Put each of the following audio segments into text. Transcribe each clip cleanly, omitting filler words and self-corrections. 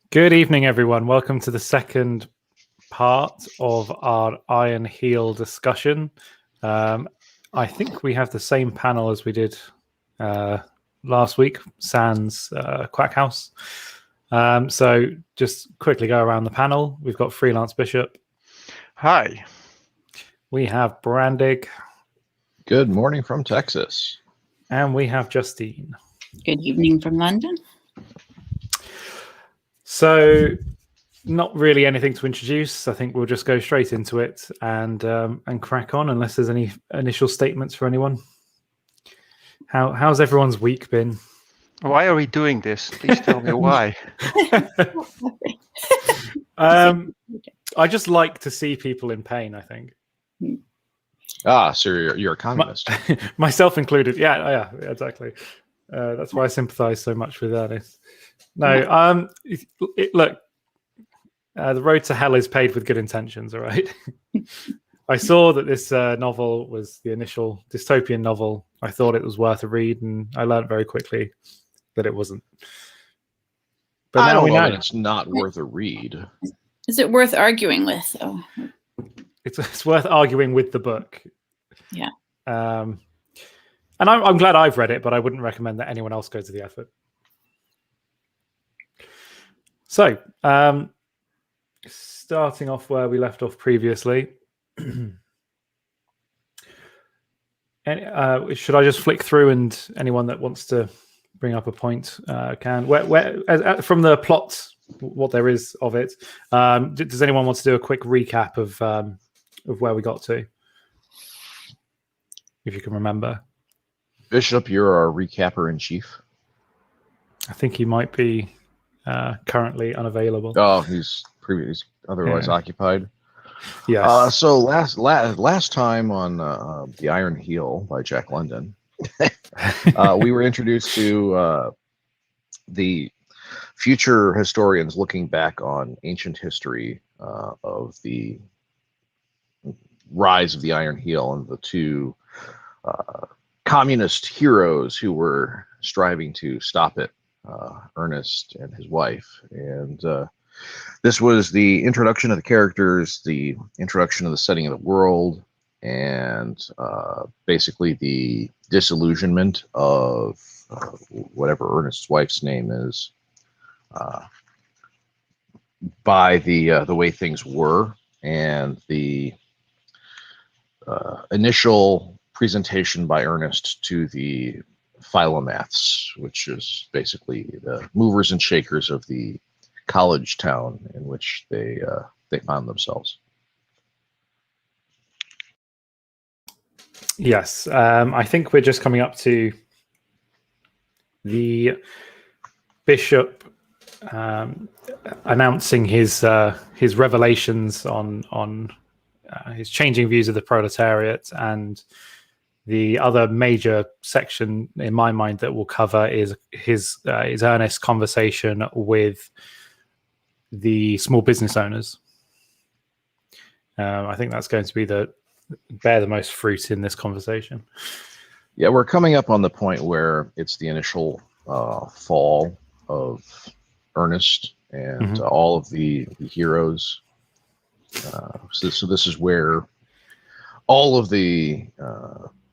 Good evening, everyone. Welcome to the second part of our Iron Heel discussion. I think we have the same panel as we did last week, sans Quack House. So just quickly go around the panel. We've got Freelance Bishop. Hi. We have Brandig. Good morning from Texas. And we have Justine. Good evening from London. So not really anything to introduce. I think we'll just go straight into it and crack on, unless there's any initial statements for anyone. How's everyone's week been? Why are we doing this? Please tell me why. I just like to see people in pain, I think. So you're a communist. Myself included. Yeah, exactly. That's why I sympathize so much with Ernest. No, look, the road to hell is paved with good intentions, all right? I saw that this novel was the initial dystopian novel. I thought it was worth a read, and I learned very quickly that it wasn't. But now we know it's not worth a read. Is it worth arguing with, though? It's worth arguing with the book. Yeah. And I'm glad I've read it, but I wouldn't recommend that anyone else go to the effort. So, starting off where we left off previously, should I just flick through and anyone that wants to bring up a point can? From the plot, what there is of it, does anyone want to do a quick recap of where we got to, if you can remember? Bishop, you're our recapper in chief. I think he might be currently unavailable. Oh, he's otherwise occupied. Yes. So last time on The Iron Heel by Jack London, we were introduced to the future historians looking back on ancient history of the rise of the Iron Heel and the two communist heroes who were striving to stop it, Ernest and his wife. And this was the introduction of the characters, the introduction of the setting of the world, and basically the disillusionment of whatever Ernest's wife's name is by the way things were, and the initial presentation by Ernest to the Philomaths, which is basically the movers and shakers of the college town in which they found themselves. Yes, I think we're just coming up to the bishop announcing his revelations on his changing views of the proletariat, and the other major section in my mind that we'll cover is his earnest conversation with the small business owners. I think that's going to be bear the most fruit in this conversation. Yeah, we're coming up on the point where it's the initial fall of Ernest and all of the heroes. So this is where all of the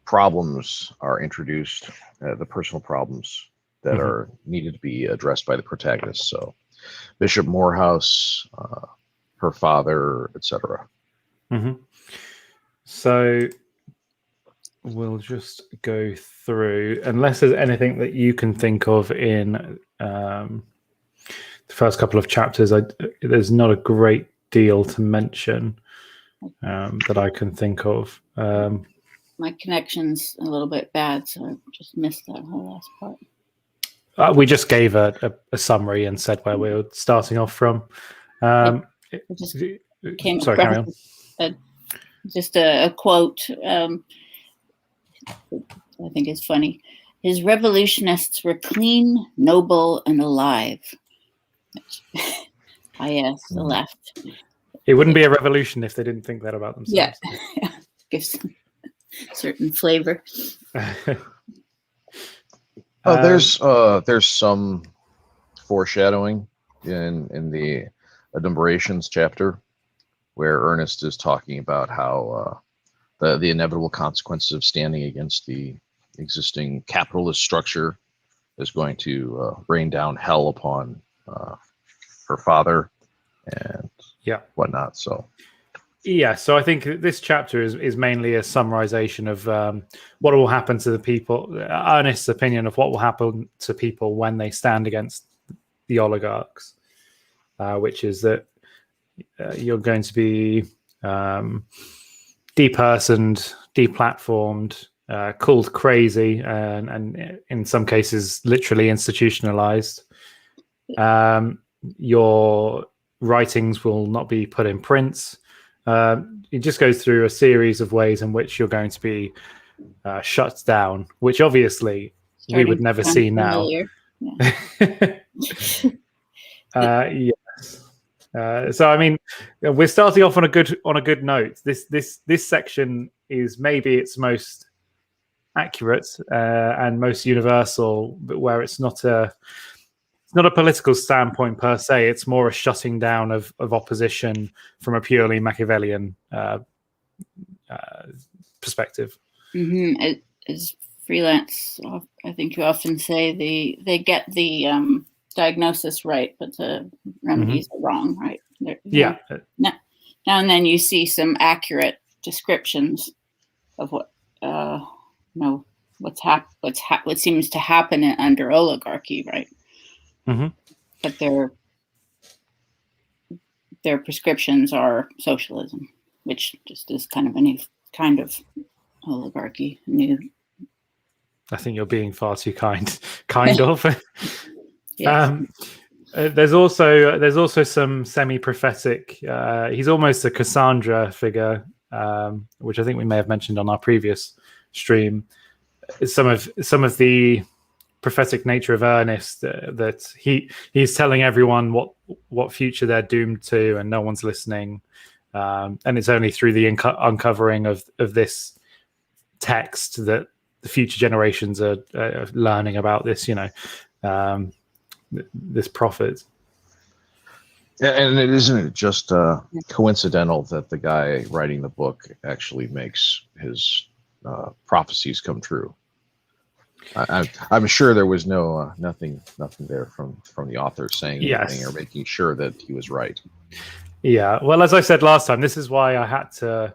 problems are introduced, the personal problems that are needed to be addressed by the protagonist. So Bishop Morehouse, her father, etc. So we'll just go through, unless there's anything that you can think of in the first couple of chapters. There's not a great deal to mention that I can think of. My connection's a little bit bad, so I just missed that whole last part. We just gave a summary and said where we were starting off from. It just came sorry, carry on. Just a quote. I think it's funny. His revolutionists were clean, noble, and alive. Yes, the left. It wouldn't be a revolution if they didn't think that about themselves. Yeah, gives certain flavor. There's some foreshadowing in the Adumbrations chapter, where Ernest is talking about how the inevitable consequences of standing against the existing capitalist structure is going to rain down hell upon her father and whatnot. So yeah, so I think this chapter is mainly a summarization of what will happen to the people, Ernest's opinion of what will happen to people when they stand against the oligarchs, which is that you're going to be depersoned, deplatformed, called crazy, and in some cases literally institutionalized. Your writings will not be put in print. It just goes through a series of ways in which you're going to be shut down, which obviously we would never see now. Yeah. Yes. So I mean, we're starting off on a good note. This section is maybe its most accurate and most universal, but where it's not a political standpoint per se. It's more a shutting down of opposition from a purely Machiavellian perspective. Mm-hmm. As freelance, I think you often say they get the diagnosis right, but the remedies are wrong, right? Yeah. Now and then you see some accurate descriptions of what what seems to happen under oligarchy, right? Mm-hmm. But their prescriptions are socialism, which just is kind of a new kind of oligarchy. I think you're being far too kind. Kind of. Yes. There's also some semi-prophetic. He's almost a Cassandra figure, which I think we may have mentioned on our previous stream. Some of the prophetic nature of Ernest, that he's telling everyone what future they're doomed to, and no one's listening. And it's only through the uncovering of this text that the future generations are learning about this. This prophet. And it isn't just coincidental that the guy writing the book actually makes his prophecies come true. I'm sure there was nothing there from the author saying anything or making sure that he was right. Yeah, well, as I said last time, this is why I had to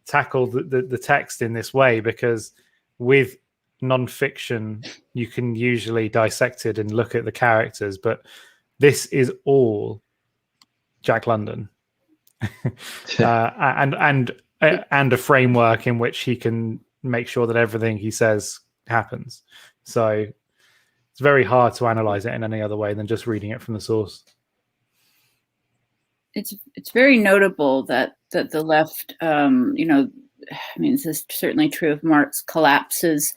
tackle the text in this way, because with non-fiction you can usually dissect it and look at the characters, but this is all Jack London. and a framework in which he can make sure that everything he says happens. So it's very hard to analyze it in any other way than just reading it from the source. It's very notable that the left, I mean, this is certainly true of Marx, collapses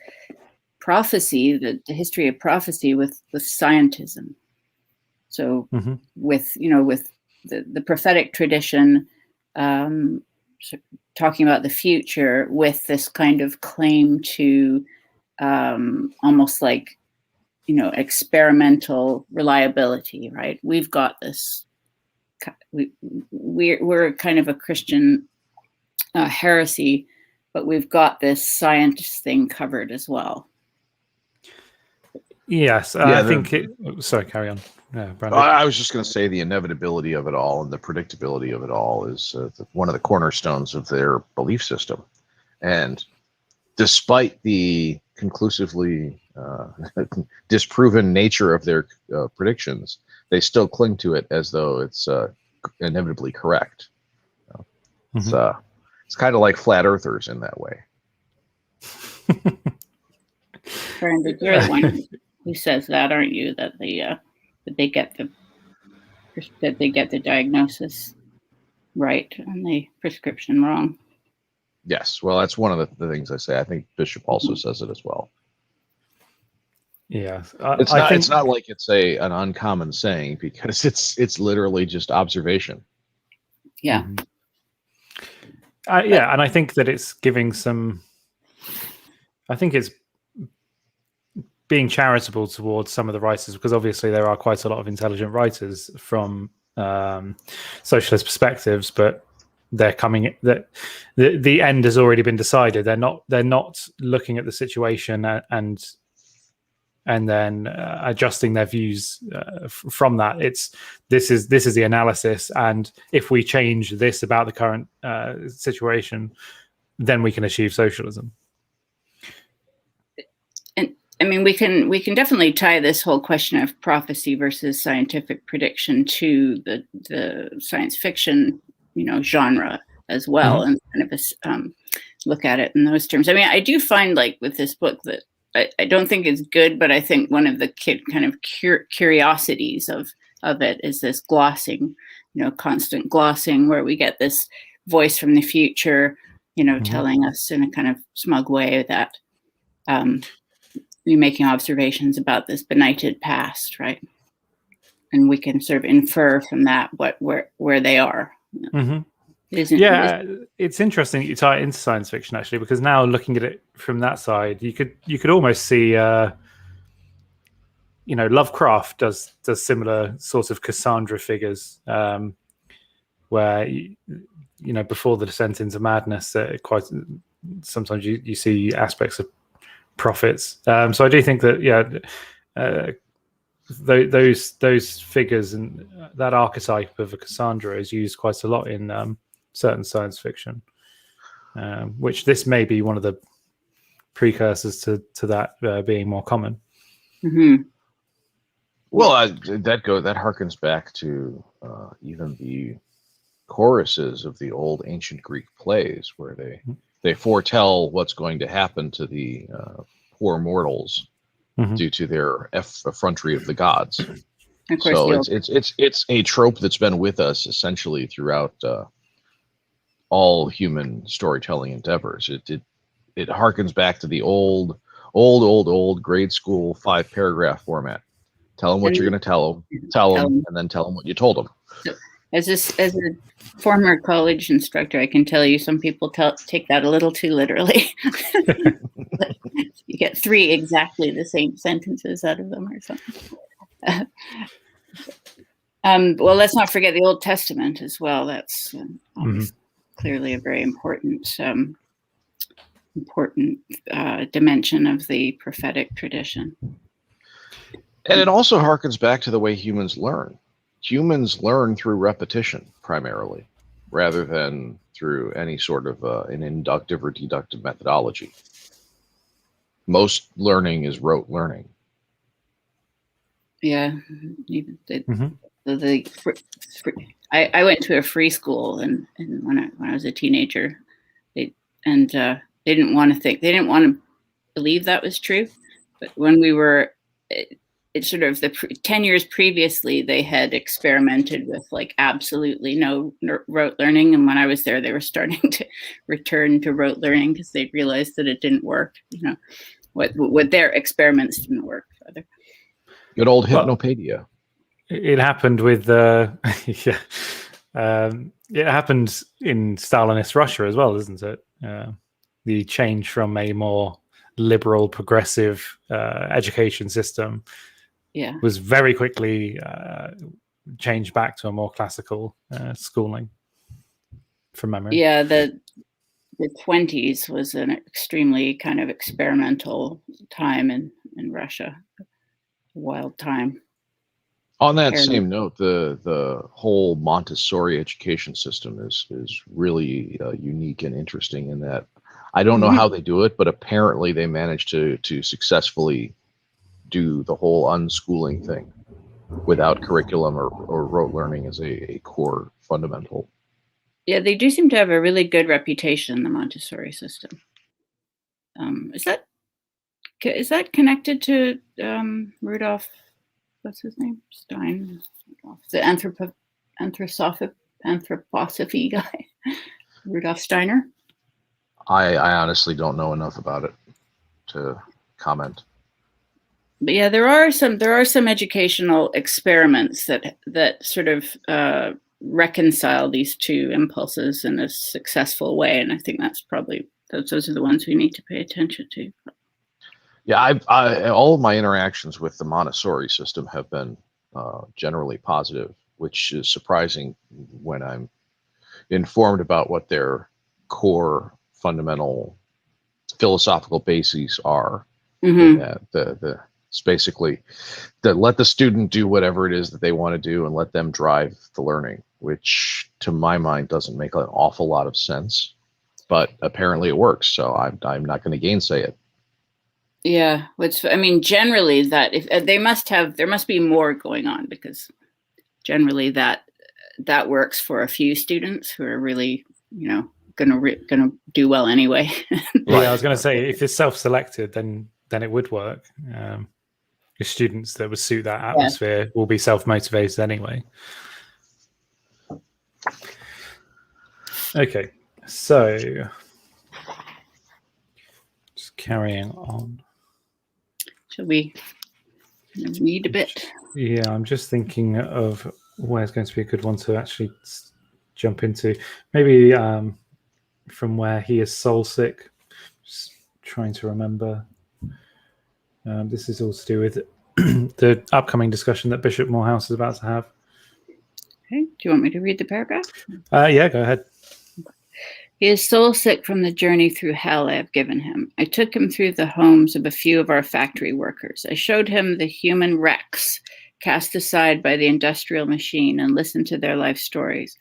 prophecy, the history of prophecy, with scientism. So with the prophetic tradition, talking about the future with this kind of claim to almost like experimental reliability, right? We've got this. We're kind of a Christian heresy, but we've got this science thing covered as well. Yes, I think it. Sorry, carry on. Brandon. I was just going to say the inevitability of it all and the predictability of it all is one of the cornerstones of their belief system. And despite the conclusively disproven nature of their predictions, they still cling to it as though it's inevitably correct. It's kind of like flat earthers in that way. Brandon, you're the one who says that, aren't you? That they get the diagnosis right and the prescription wrong. Yes, well, that's one of the things I say. I think Bishop also says it as well. Yeah, it's not like it's an uncommon saying, because it's literally just observation. Yeah. And I think that it's giving some. I think it's being charitable towards some of the writers, because obviously there are quite a lot of intelligent writers from socialist perspectives, but they're coming that the end has already been decided. They're not looking at the situation and then adjusting their views from that. This is the analysis, and if we change this about the current situation, then we can achieve socialism. And I mean, we can definitely tie this whole question of prophecy versus scientific prediction to the science fiction, genre as well, and kind of look at it in those terms. I mean, I do find, like, with this book that I don't think it's good, but I think one of the kind of curiosities of it is this glossing, constant glossing, where we get this voice from the future, telling us in a kind of smug way that you're making observations about this benighted past, right? And we can sort of infer from that where they are. It's interesting that you tie it into science fiction, actually, because now looking at it from that side, you could almost see Lovecraft does similar sort of Cassandra figures, where before the descent into madness, quite sometimes you see aspects of prophets. So I do think that those figures and that archetype of a Cassandra is used quite a lot in certain science fiction, which this may be one of the precursors to that being more common. Well, that harkens back to even the choruses of the old ancient Greek plays, where they foretell what's going to happen to the poor mortals due to their effrontery of the gods. Of course, so it's a trope that's been with us essentially throughout all human storytelling endeavors. It harkens back to the old grade school 5-paragraph format. Tell them what you're going to tell them, and then tell them what you told them. So, as a former college instructor, I can tell you some people take that a little too literally. You get 3 exactly the same sentences out of them or something. Well, let's not forget the Old Testament as well. That's clearly a very important dimension of the prophetic tradition. And it also harkens back to the way humans learn. Humans learn through repetition primarily, rather than through any sort of an inductive or deductive methodology. Most learning is rote learning. Yeah. I went to a free school, and when I was a teenager, they didn't want to believe that was true. But when we were, it's sort of 10 years previously, they had experimented with like absolutely no rote learning, and when I was there, they were starting to return to rote learning because they realized that it didn't work. What their experiments didn't work. Good old hypnopedia. It happened with it happened in Stalinist Russia as well, isn't it? The change from a more liberal, progressive education system was very quickly changed back to a more classical schooling, from memory. Yeah, the 20s was an extremely kind of experimental time in Russia. A wild time. On that same note, the whole Montessori education system is really unique and interesting in that I don't know how they do it, but apparently they managed to successfully do the whole unschooling thing without curriculum or rote learning as a core fundamental. Yeah, they do seem to have a really good reputation, the Montessori system. Is that connected to Rudolf? What's his name? Stein, the anthroposophy guy, Rudolf Steiner. I honestly don't know enough about it to comment. But yeah, there are some educational experiments that sort of reconcile these two impulses in a successful way, and I think that's probably those are the ones we need to pay attention to. Yeah, all of my interactions with the Montessori system have been generally positive, which is surprising when I'm informed about what their core fundamental philosophical bases are. Mm-hmm. That it's basically that let the student do whatever it is that they want to do and let them drive the learning, which to my mind doesn't make an awful lot of sense, but apparently it works. So I'm not going to gainsay it. Yeah, which I mean, generally that if there must be more going on, because generally that works for a few students who are really, gonna do well anyway. Yeah, I was going to say, if it's self-selected, then it would work. The students that would suit that atmosphere will be self-motivated anyway. Okay, so just carrying on. Shall we read a bit? Yeah, I'm just thinking of where's going to be a good one to actually jump into. Maybe from where he is soul sick. Just trying to remember. This is all to do with the upcoming discussion that Bishop Morehouse is about to have. Okay. Do you want me to read the paragraph? Yeah, go ahead. He is soul sick from the journey through hell I have given him. I took him through the homes of a few of our factory workers. I showed him the human wrecks cast aside by the industrial machine and listened to their life stories.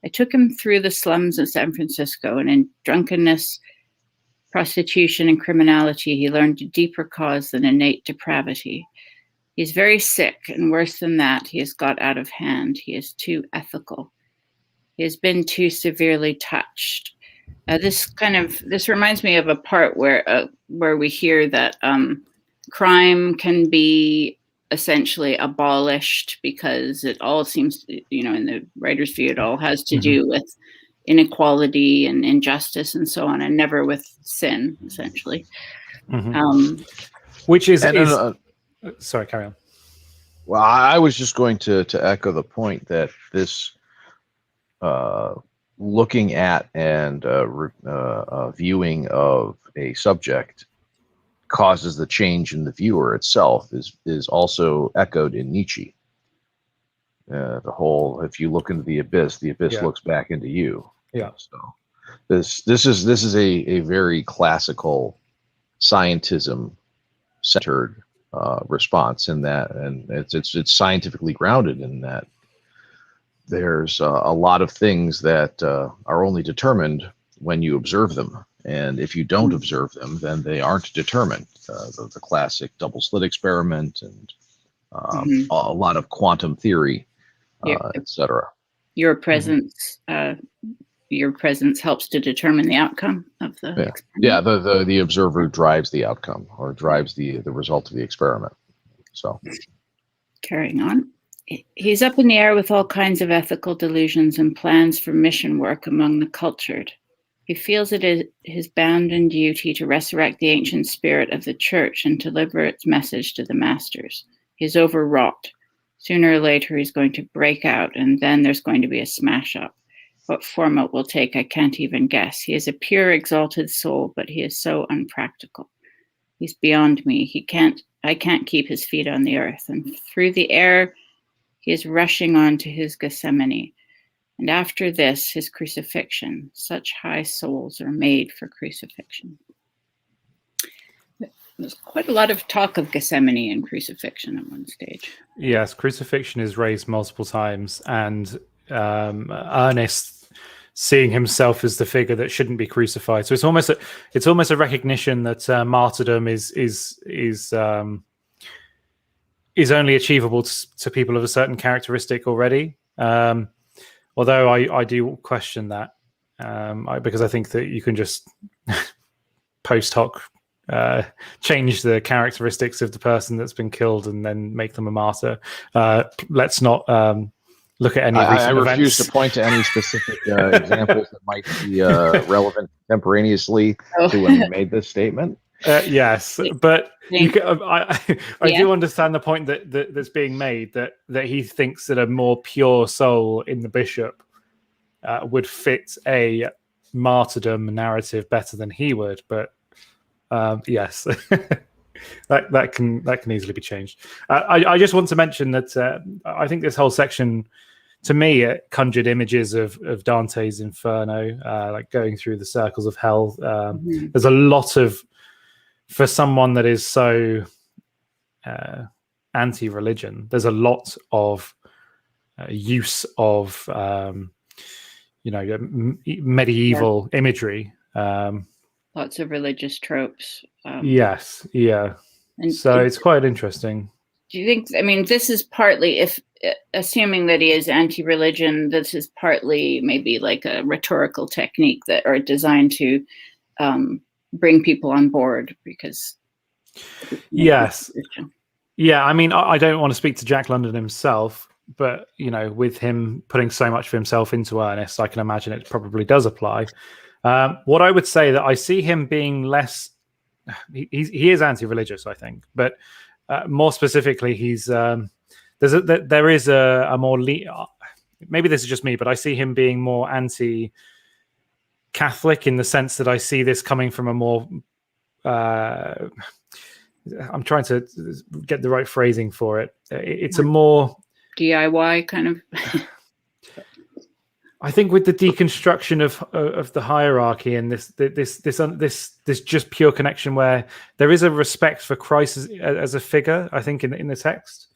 I took him through the slums of San Francisco, and in drunkenness, prostitution, and criminality, he learned a deeper cause than innate depravity. He is very sick, and worse than that, he has got out of hand. He is too ethical. He has been too severely touched. This reminds me of a part where we hear that crime can be essentially abolished because it all seems, in the writer's view, it all has to do with inequality and injustice and so on, and never with sin, essentially. Which is sorry, carry on. Well, I was just going to echo the point that this looking at and viewing of a subject causes the change in the viewer itself is also echoed in Nietzsche. The whole, if you look into the abyss looks back into you. Yeah. So this is a very classical scientism centered response in that, and it's scientifically grounded in that. There's a lot of things that are only determined when you observe them. And if you don't observe them, then they aren't determined. The classic double slit experiment and a lot of quantum theory, etc. Your presence helps to determine the outcome of the experiment. Yeah, the observer drives the outcome or drives the result of the experiment. So carrying on. He's up in the air with all kinds of ethical delusions and plans for mission work among the cultured. He feels it is his bounden duty to resurrect the ancient spirit of the church and deliver its message to the masters. He's overwrought. Sooner or later, he's going to break out, and then there's going to be a smash up. What form it will take, I can't even guess. He is a pure, exalted soul, but he is so unpractical. He's beyond me. I can't keep his feet on the earth, and through the air, he is rushing on to his Gethsemane. And after this, his crucifixion. Such high souls are made for crucifixion. There's quite a lot of talk of Gethsemane and crucifixion at one stage. Yes, crucifixion is raised multiple times, and Ernest seeing himself as the figure that shouldn't be crucified. So it's almost a recognition that martyrdom is only achievable to people of a certain characteristic already. Although I do question that because I think that you can just post hoc change the characteristics of the person that's been killed and then make them a martyr. Let's not look at any recent I refuse events. to point to any specific examples that might be relevant contemporaneously to when we made this statement. Yes, but I do understand the point that's being made, that he thinks that a more pure soul in the bishop would fit a martyrdom narrative better than he would. But yes. that can easily be changed. I just want to mention that I think this whole section, to me, it conjured images of Dante's Inferno, like going through the circles of hell. There's a lot of, for someone that is so anti-religion, there's a lot of use of medieval imagery. Lots of religious tropes. Yes, yeah. And so it's quite interesting. Do you think, I mean, this is partly, if assuming that he is anti-religion, this is partly maybe like a rhetorical technique that are designed to bring people on board because. Yes. Yeah, I mean, I don't want to speak to Jack London himself, but, with him putting so much of himself into Ernest, I can imagine it probably does apply. What I would say that I see him being less, he is anti-religious, I think, but more specifically, he's there is a more maybe this is just me, but I see him being more anti-Catholic in the sense that I see this coming from a more I'm trying to get the right phrasing for it. It's a more DIY kind of. I think with the deconstruction of the hierarchy and this just pure connection where there is a respect for Christ as a figure, I think in the text.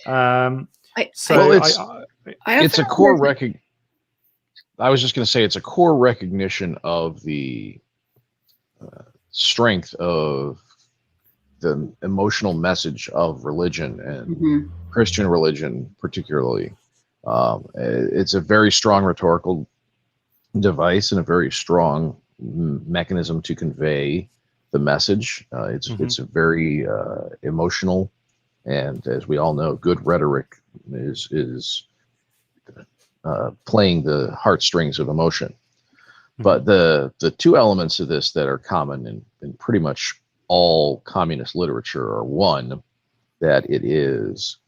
It's a core I was just going to say it's a core recognition of the strength of the emotional message of religion and Christian religion, particularly. It's a very strong rhetorical device and a very strong mechanism to convey the message. It's a very emotional, and as we all know, good rhetoric is playing the heartstrings of emotion. But the two elements of this that are common in pretty much all communist literature are, one, that it is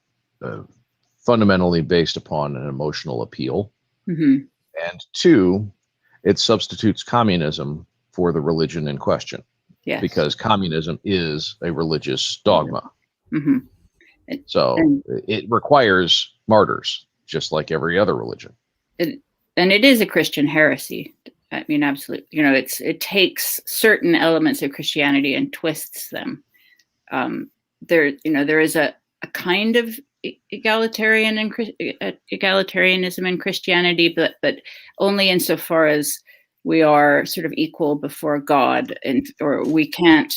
fundamentally based upon an emotional appeal, and two, it substitutes communism for the religion in question, because communism is a religious dogma. It requires martyrs, just like every other religion. And it is a Christian heresy. I mean, absolutely. It takes certain elements of Christianity and twists them. There is a kind of egalitarianism in Christianity, but only insofar as we are sort of equal before God, or we can't.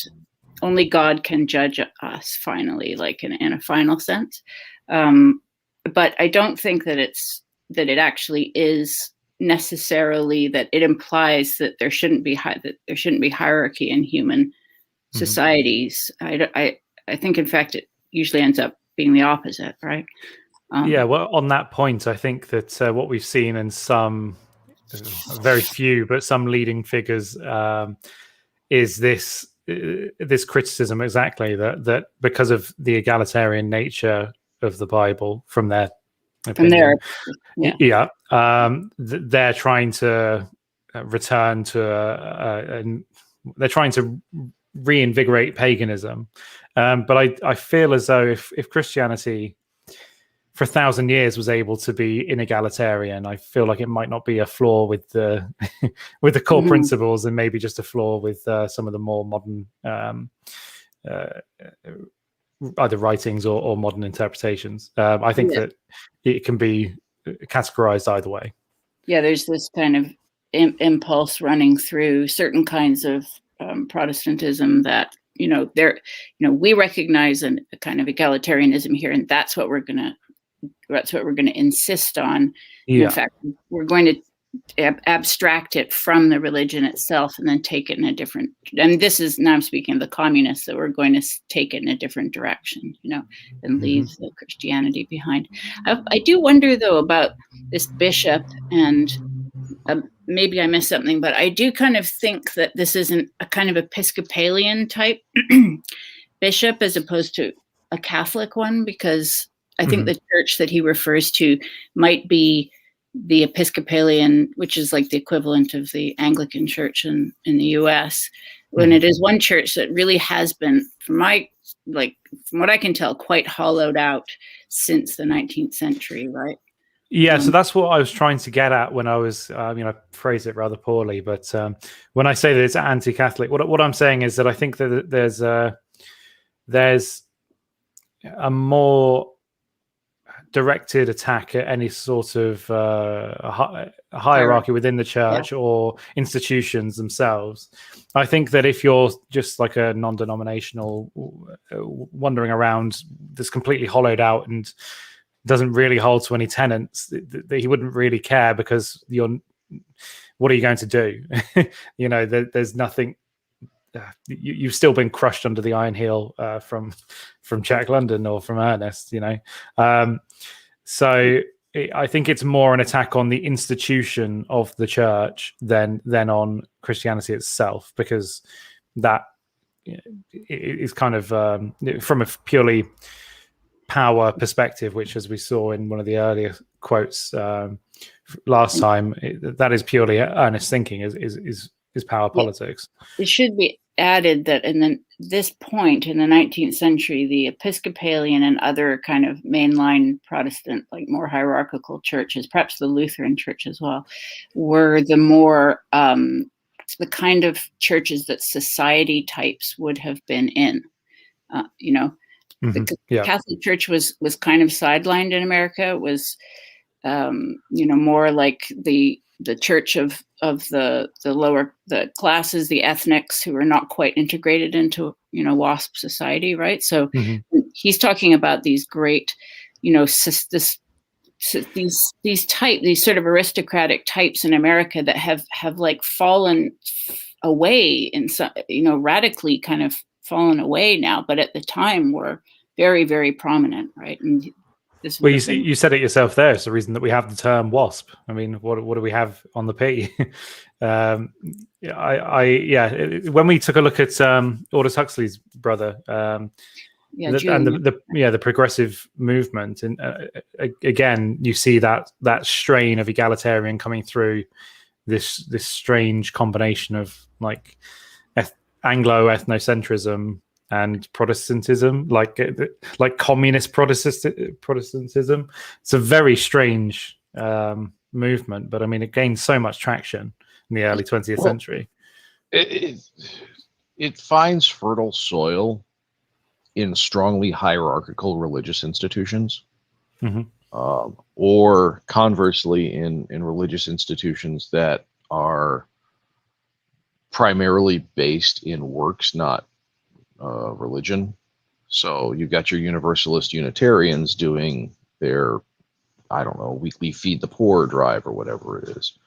Only God can judge us finally, like in a final sense. But I don't think that it actually is necessarily that it implies that there shouldn't be hierarchy in human societies. I think, in fact, it usually ends up being the opposite, right? Well, on that point, I think that what we've seen in some, very few, but some leading figures, is this criticism exactly that because of the egalitarian nature of the Bible, from their opinion, they're trying to return to they're trying to reinvigorate paganism. But I feel as though if Christianity for 1,000 years was able to be inegalitarian, I feel like it might not be a flaw with the with the core principles, and maybe just a flaw with some of the more modern either writings or modern interpretations. I think that it can be categorized either way. Yeah, there's this kind of impulse running through certain kinds of Protestantism that we recognize a kind of egalitarianism here, and that's what we're gonna insist on. In fact, we're going to abstract it from the religion itself and then take it in a different. And this is, now I'm speaking of the communists, that we're going to take it in a different direction, and leave the Christianity behind. I do wonder though about this bishop, and maybe I missed something, but I do kind of think that this isn't a kind of Episcopalian type bishop as opposed to a Catholic one, because I think the church that he refers to might be the Episcopalian, which is like the equivalent of the Anglican church in the US, when it is one church that really has been, from my like from what I can tell, quite hollowed out since the 19th century, right? Yeah, so that's what I was trying to get at when I was, I phrased it rather poorly, but when I say that it's anti-Catholic, what I'm saying is that I think that there's a more directed attack at any sort of hierarchy within the church or institutions themselves. I think that if you're just like a non-denominational wandering around that's completely hollowed out and doesn't really hold to any tenets, that he wouldn't really care, because what are you going to do? There's nothing. You've still been crushed under the iron heel from Jack London or from Ernest, so I think it's more an attack on the institution of the church than on Christianity itself, because that is kind of from a purely power perspective, which, as we saw in one of the earlier quotes last time, that is purely earnest thinking, is power politics. It should be added that this point in the 19th century, the Episcopalian and other kind of mainline Protestant, like more hierarchical churches, perhaps the Lutheran Church as well, were the more the kind of churches that society types would have been in. The Catholic Church was kind of sidelined in America. It was more like the church of the lower classes, the ethnics who are not quite integrated into WASP society, right? So he's talking about these great, these sort of aristocratic types in America that have like fallen away in some, radically kind of fallen away now, but at the time were very, very prominent, right? And well, you said it yourself there. It's the reason that we have the term WASP. I mean, what do we have on the P? When we took a look at Aldous Huxley's brother, and the progressive movement, and again, you see that strain of egalitarian coming through this strange combination of like Anglo ethnocentrism and Protestantism, like communist Protestantism. It's a very strange movement, but I mean, it gained so much traction in the early 20th century. It finds fertile soil in strongly hierarchical religious institutions, or conversely in religious institutions that are primarily based in works, not religion. So you've got your Universalist Unitarians doing their, weekly feed the poor drive or whatever it is.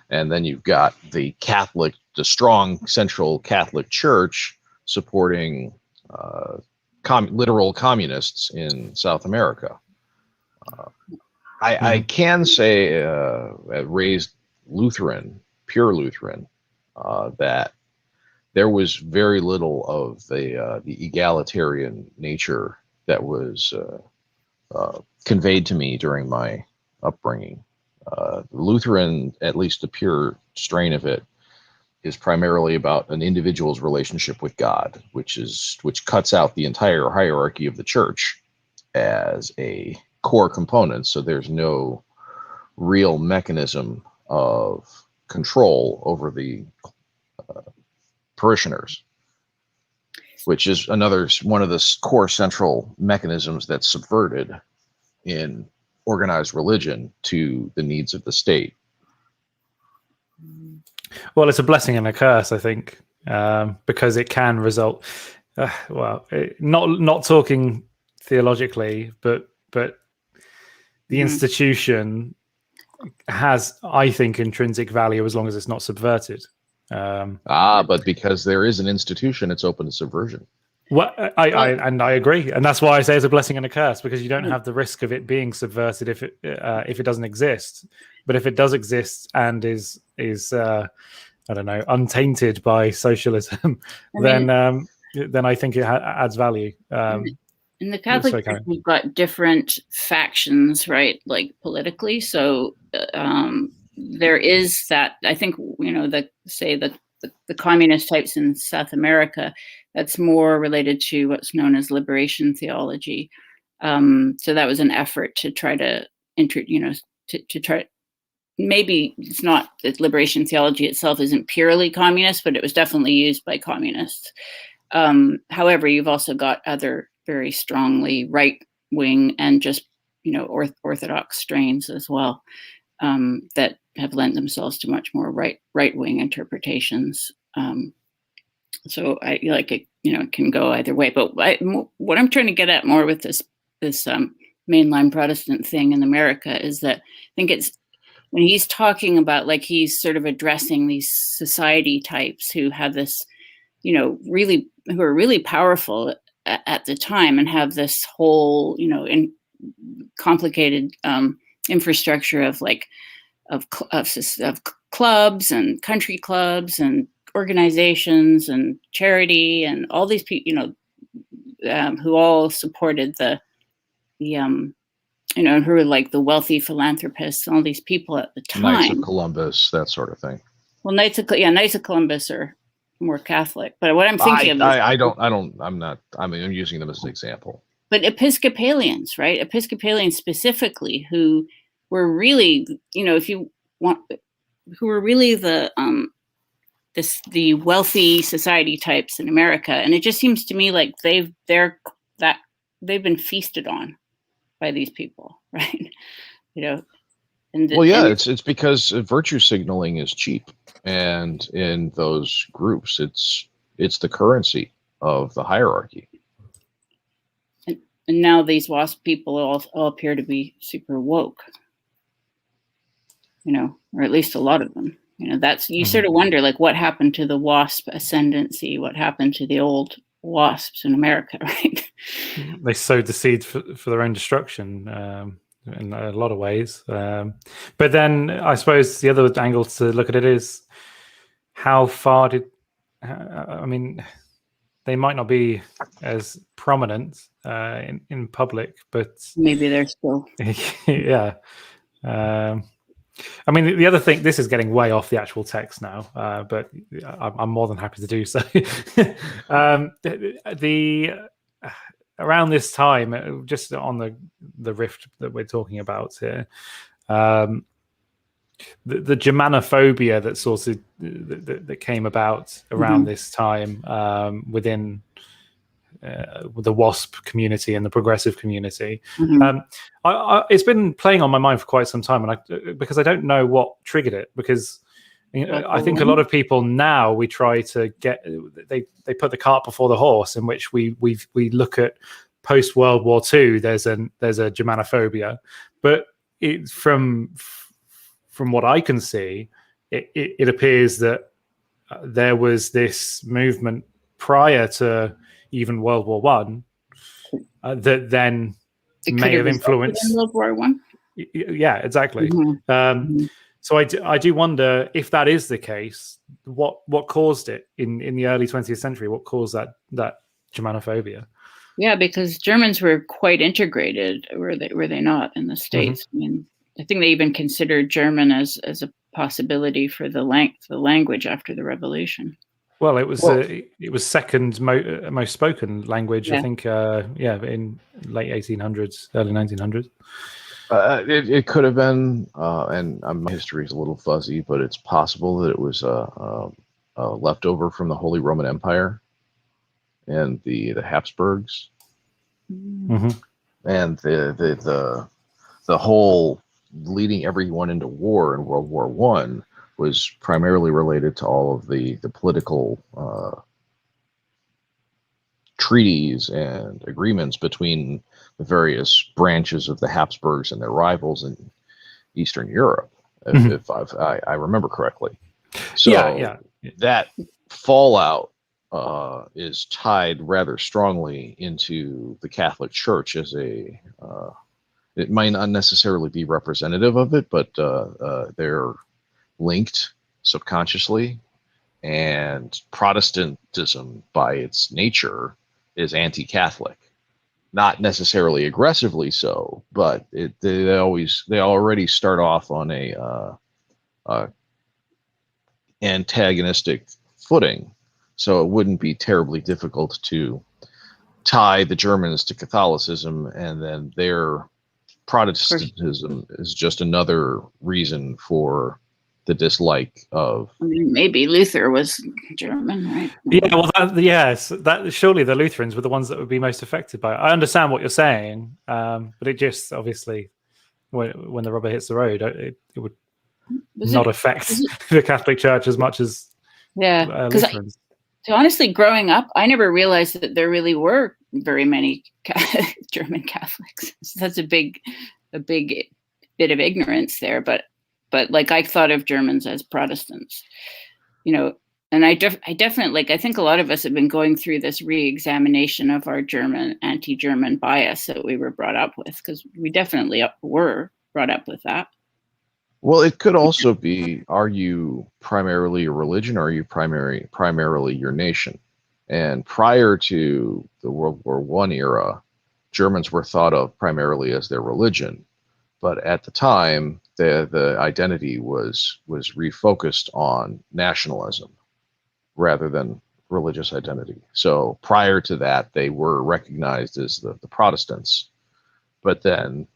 And then you've got the strong central Catholic Church supporting literal communists in South America. I can say, raised Lutheran, pure Lutheran, that there was very little of the egalitarian nature that was conveyed to me during my upbringing. Lutheran, at least the pure strain of it, is primarily about an individual's relationship with God, which cuts out the entire hierarchy of the church as a core component. So there's no real mechanism of control over the parishioners, which is another one of the core central mechanisms that's subverted in organized religion to the needs of the state. Well, it's a blessing and a curse, I think, because it can result. Not talking theologically, but the institution has, I think, intrinsic value as long as it's not subverted. But because there is an institution, it's open to subversion. Well, I agree, and that's why I say it's a blessing and a curse, because you don't have the risk of it being subverted if it doesn't exist. But if it does exist and is untainted by socialism, then I think it adds value. In the Catholic Church, we've got different factions, right? Like politically, so there is that. I think the the communist types in South America, that's more related to what's known as liberation theology. So that was an effort to try to to try. Maybe it's not that liberation theology itself isn't purely communist, but it was definitely used by communists. However, you've also got other very strongly right wing and just orthodox strains as well, that have lent themselves to much more right wing interpretations. So I like it. It can go either way. But what I'm trying to get at more with this mainline Protestant thing in America is that I think it's when he's talking about, like, he's sort of addressing these society types who have this, who are really powerful at the time and have this whole, complicated infrastructure of clubs and country clubs and organizations and charity and all these people, who all supported who were like the wealthy philanthropists and all these people at the time. Knights of Columbus, that sort of thing. Well, Knights of Columbus are more Catholic, but what I'm thinking I'm using them as an example. But Episcopalians, right? Episcopalians specifically, who were really, who were really the wealthy society types in America, and it just seems to me like they've been feasted on by these people, right? It's because virtue signaling is cheap, and in those groups, it's the currency of the hierarchy. And now these WASP people all appear to be super woke, or at least a lot of them. That's you sort of wonder, like, what happened to the WASP ascendancy? What happened to the old WASPs in America, right? They sowed the seeds for their own destruction in a lot of ways. But then I suppose the other angle to look at it is how far they might not be as prominent in public, but maybe they're still. Yeah. The other thing, this is getting way off the actual text now, but I'm more than happy to do so. Around this time, just on the rift that we're talking about here, the Germanophobia that sort of that came about around this time within the WASP community and the progressive community. It's been playing on my mind for quite some time, and because I don't know what triggered it, because I think a lot of people now, we try to get, they put the cart before the horse, in which we look at post World War II. There's a Germanophobia, but from what I can see, it appears that there was this movement prior to even World War One that then may have influenced in World War One. Yeah, exactly. So I do wonder if that is the case. What caused it in the early 20th century? What caused that Germanophobia? Yeah, because Germans were quite integrated, were they not, in the States? I think they even considered German as a possibility for the language after the revolution. Well, it was second most spoken language, I think. In late 1800s, early 1900s. It could have been, and my history is a little fuzzy, but it's possible that it was a leftover from the Holy Roman Empire and the Habsburgs, and the whole leading everyone into war in World War One was primarily related to all of the political treaties and agreements between the various branches of the Habsburgs and their rivals in Eastern Europe, if I remember correctly. So that fallout is tied rather strongly into the Catholic Church as it might not necessarily be representative of it, but they're linked subconsciously, and Protestantism by its nature is anti-Catholic. Not necessarily aggressively so, but they already start off on a antagonistic footing. So it wouldn't be terribly difficult to tie the Germans to Catholicism, and then their Protestantism is just another reason for the dislike of. I mean, maybe Luther was German, right? Yeah, well, that surely the Lutherans were the ones that would be most affected by it. I understand what you're saying, but it just obviously when the rubber hits the road, it would not affect the Catholic Church as much as Lutherans. So honestly, growing up, I never realized that there really were very many German Catholics. So that's a big bit of ignorance there. But like I thought of Germans as Protestants, you know, and I definitely I think a lot of us have been going through this re-examination of our anti-German bias that we were brought up with, because we definitely were brought up with that. Well, it could also be, are you primarily a religion, or are you primarily your nation? And prior to the World War I era, Germans were thought of primarily as their religion. But at the time, the identity was refocused on nationalism rather than religious identity. So prior to that, they were recognized as the Protestants. But then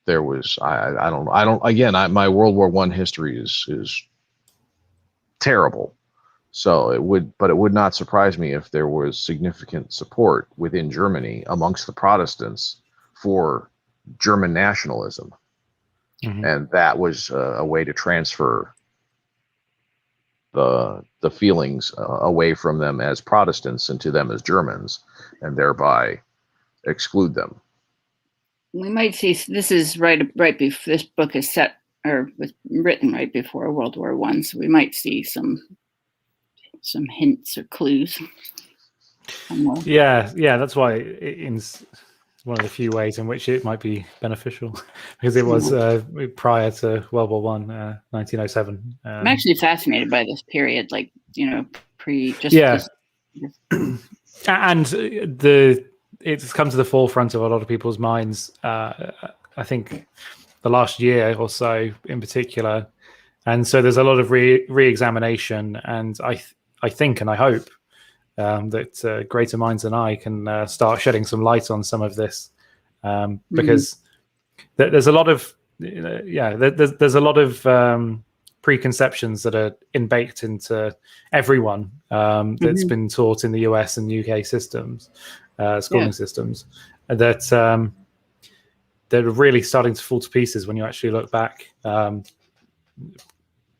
there was I don't again, my World War I history is terrible. So it would not surprise me if there was significant support within Germany amongst the Protestants for German nationalism. Mm-hmm. And that was a way to transfer the feelings away from them as Protestants and to them as Germans, and thereby exclude them. We might see, this is right before this book is set or was written right before World War I, so we might see some hints or clues. Yeah, that's why it's one of the few ways in which it might be beneficial, because it was prior to World War I, 1907. I'm actually fascinated by this period, like, you know, and it's come to the forefront of a lot of people's minds. I think the last year or so, in particular, and so there's a lot of re-examination. And I think and I hope that greater minds than I can start shedding some light on some of this, because there's a lot of there's a lot of preconceptions that are baked into everyone that's been taught in the US and UK systems. Schooling systems that they're really starting to fall to pieces when you actually look back to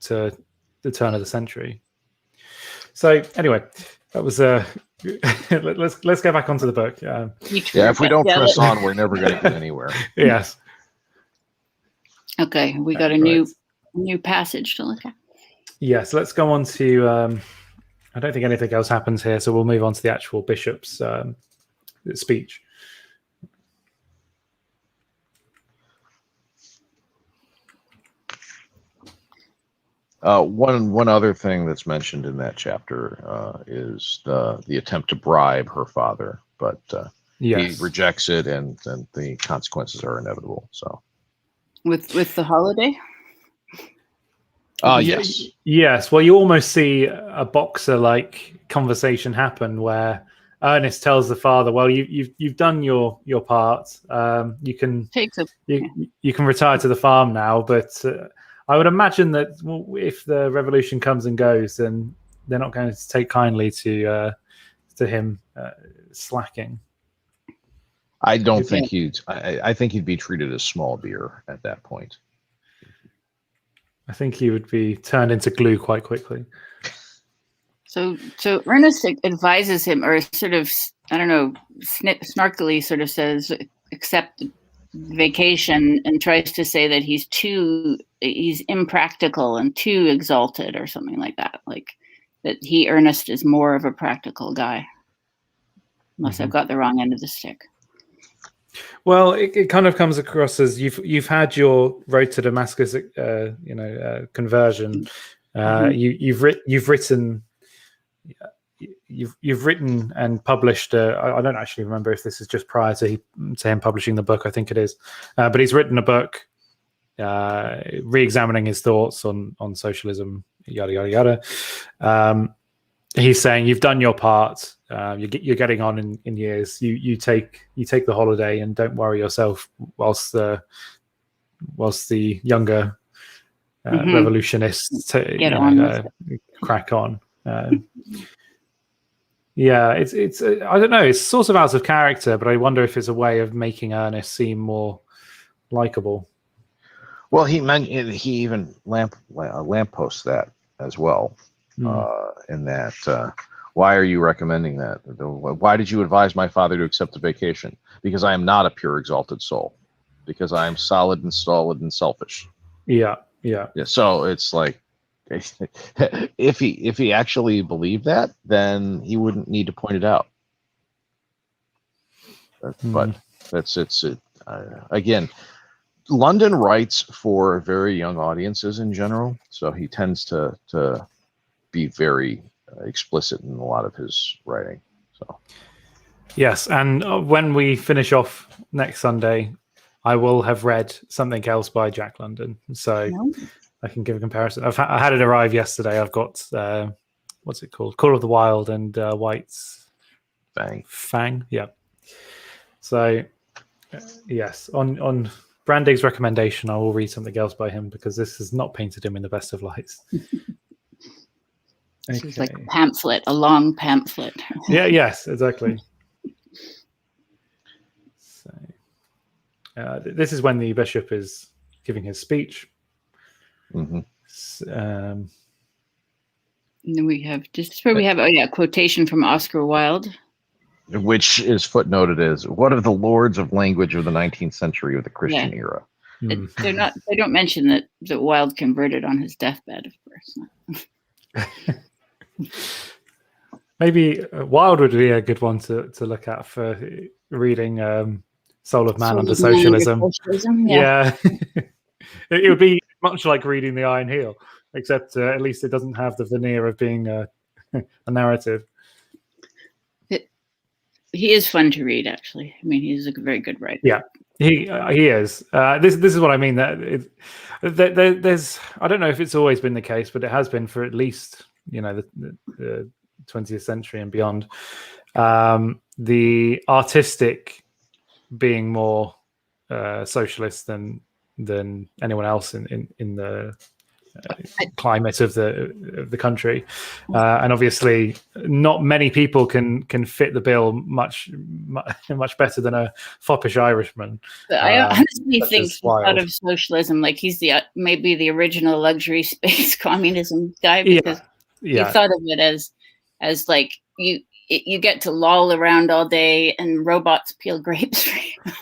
the turn of the century. So anyway, that was let's go back onto the book. If we don't press on, we're never going to get anywhere. Yes. Okay, we got a new passage to look at. Yes, let's go on to. I don't think anything else happens here, so we'll move on to the actual bishop's speech. One other thing that's mentioned in that chapter is the attempt to bribe her father, but he rejects it, and the consequences are inevitable. So, with the holiday. Yes. Well, you almost see a boxer-like conversation happen where Ernest tells the father, "Well, you've done your part. You can you can retire to the farm now." But I would imagine that if the revolution comes and goes, then they're not going to take kindly to him slacking. I don't think I think he'd be treated as small beer at that point. I think he would be turned into glue quite quickly. So Ernest advises him, or sort of, I don't know, snarkily sort of says, accept vacation, and tries to say that he's impractical and too exalted or something like that. Like that Ernest is more of a practical guy. Unless I've got the wrong end of the stick. Well, it kind of comes across as you've had your road to Damascus, conversion. You've written and published. I don't actually remember if this is just prior to him publishing the book. I think it is, but he's written a book, re-examining his thoughts on socialism, yada yada yada. he's saying you've done your part. You're getting on in years. You take the holiday and don't worry yourself whilst the younger revolutionists crack on. Yeah, it's I don't know. It's sort of out of character, but I wonder if it's a way of making Ernest seem more likable. Well, he even lampposts that as well. In that, why are you recommending that? Why did you advise my father to accept a vacation? Because I am not a pure exalted soul. Because I am solid and stolid and selfish. Yeah. So it's like, if he actually believed that, then he wouldn't need to point it out. But again, London writes for very young audiences in general, so he tends to be very explicit in a lot of his writing. So yes, and when we finish off next Sunday, I will have read something else by Jack London, so I can give a comparison. I had it arrive yesterday. I've got what's it called? Call of the Wild and White's Fang. Yeah. So yes, on Brandig's recommendation, I will read something else by him because this has not painted him in the best of lights. This is like a pamphlet, a long pamphlet. Yes, exactly. So, this is when the bishop is giving his speech. Mm-hmm. And then we have a quotation from Oscar Wilde, which is footnoted as one of the lords of language of the 19th century of the Christian era. They don't mention that Wilde converted on his deathbed, of course. Maybe Wilde would be a good one to look at for reading Soul of Man under Socialism. Yeah. It would be much like reading The Iron Heel, except at least it doesn't have the veneer of being a narrative. He is fun to read, actually. I mean, he's a very good writer. Yeah, he is. This is what I mean. There's I don't know if it's always been the case, but it has been for at least the 20th century and beyond. The artistic being more socialist than anyone else in the climate of the country, and obviously not many people can fit the bill much better than a foppish Irishman. I honestly think he's out of socialism, like he's maybe the original luxury space communism guy, because he thought of it as like you get to loll around all day and robots peel grapes for you.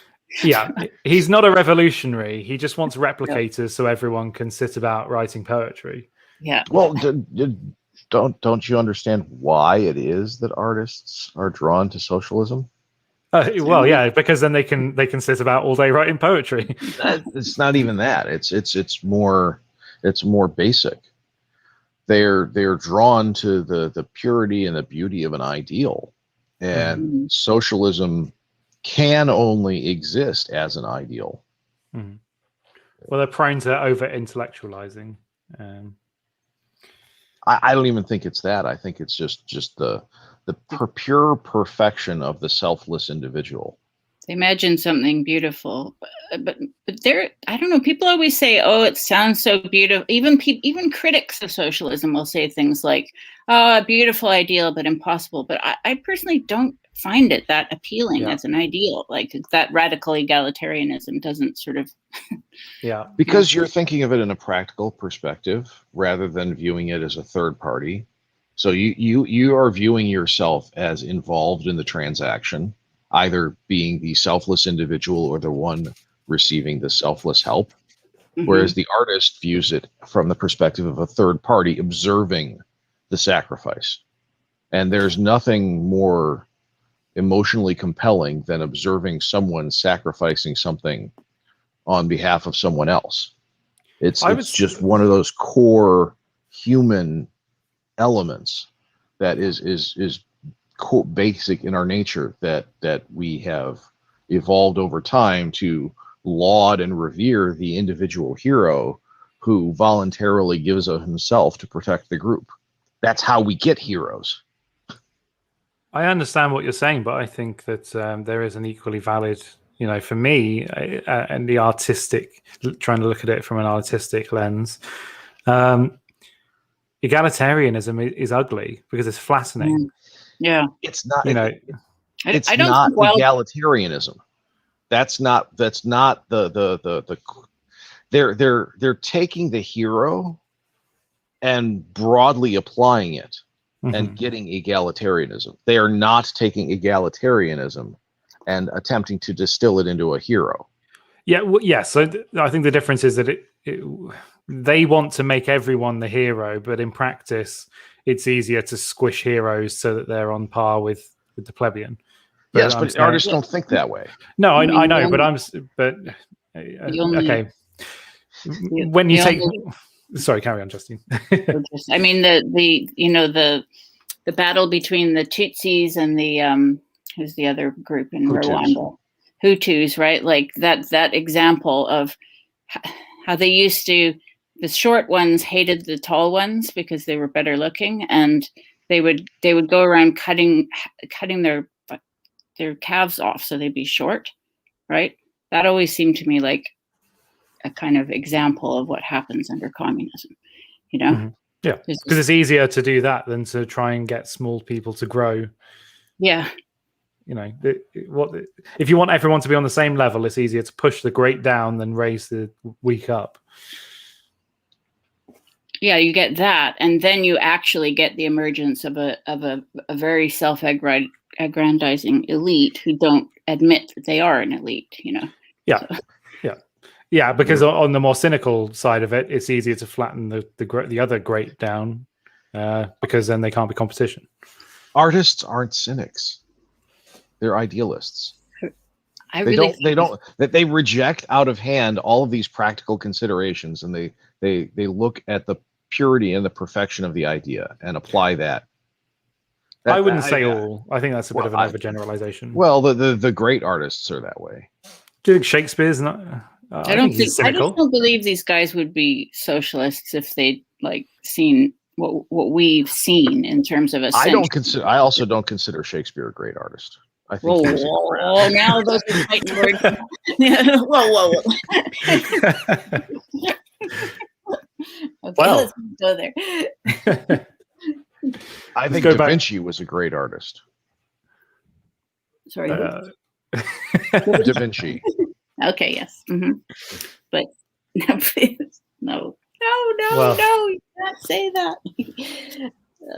Yeah, he's not a revolutionary. He just wants replicators so everyone can sit about writing poetry. Yeah. Well, don't you understand why it is that artists are drawn to socialism? Well, yeah, because then they can sit about all day writing poetry. It's not even that. It's more basic. They're drawn to the purity and the beauty of an ideal, and socialism can only exist as an ideal. Well, they're prone to over intellectualizing. I don't even think it's that. I think it's just the pure perfection of the selfless individual. They imagine something beautiful, but there, I don't know. People always say, "Oh, it sounds so beautiful." Even critics of socialism will say things like, "Oh, a beautiful ideal, but impossible." But I personally don't find it that appealing as an ideal. Like that radical egalitarianism doesn't sort of. Because you're thinking of it in a practical perspective rather than viewing it as a third party. So you are viewing yourself as involved in the transaction, either being the selfless individual or the one receiving the selfless help. Whereas the artist views it from the perspective of a third party observing the sacrifice. And there's nothing more emotionally compelling than observing someone sacrificing something on behalf of someone else. It's just one of those core human elements that is core, basic in our nature, that we have evolved over time to laud and revere the individual hero who voluntarily gives of himself to protect the group. That's how we get heroes. I understand what you're saying, but I think that there is an equally valid, for me, and the artistic, trying to look at it from an artistic lens, egalitarianism is ugly because it's flattening. Yeah. It's not. I don't not think egalitarianism. That's not the they're taking the hero and broadly applying it and getting egalitarianism. They are not taking egalitarianism and attempting to distill it into a hero. Yeah, So I think the difference is that they want to make everyone the hero, but in practice, it's easier to squish heroes so that they're on par with the plebeian. Yes, but artists don't think that way. No, I know, but okay. When you take, sorry, carry on, Justine. I mean, the battle between the Tutsis and the who's the other group in Rwanda, Hutus, right? Like that example of how they used to. The short ones hated the tall ones because they were better looking, and they would go around cutting their calves off so they'd be short, right? That always seemed to me like a kind of example of what happens under communism, Yeah, because it's easier to do that than to try and get small people to grow. Yeah. If you want everyone to be on the same level, it's easier to push the great down than raise the weak up. Yeah, you get that, and then you actually get the emergence of a very self-aggrandizing elite who don't admit that they are an elite. Yeah, because on the more cynical side of it, it's easier to flatten the other great down because then they can't be competition. Artists aren't cynics; they're idealists. They reject out of hand all of these practical considerations, and they look at the purity and the perfection of the idea and apply that. I wouldn't say all. I think that's a bit of an overgeneralization. Well, the great artists are that way. Do you think Shakespeare's not? I just don't believe these guys would be socialists if they'd seen what we've seen in terms of a. I also don't consider Shakespeare a great artist. I think. Whoa! Now those are fighting words. Whoa! Okay, let's go there. I think Da Vinci was a great artist. Sorry. Da Vinci. Okay, yes. But no, please. No, you can't say that.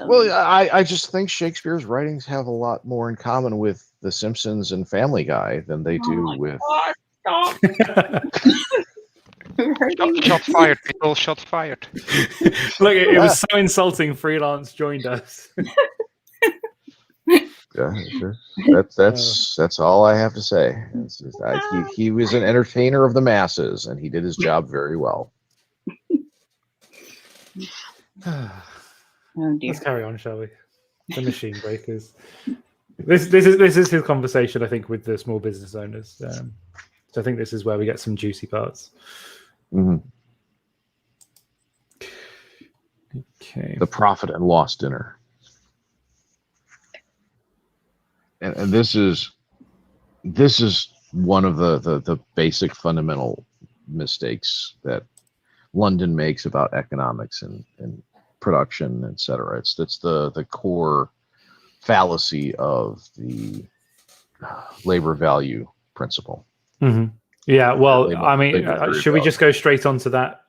Well, I just think Shakespeare's writings have a lot more in common with The Simpsons and Family Guy than they do with. Stop. Shot fired, people. Shot fired. Look, it was so insulting. Freelance joined us. That's all I have to say. He was an entertainer of the masses, and he did his job very well. Oh dear. Let's carry on, shall we? The machine breakers. This is his conversation, I think, with the small business owners. So I think this is where we get some juicy parts. Okay. The profit and loss dinner. And this is one of the basic fundamental mistakes that London makes about economics and production, etc. It's the core fallacy of the labor value principle. Yeah, well, I mean, should we just go straight on to that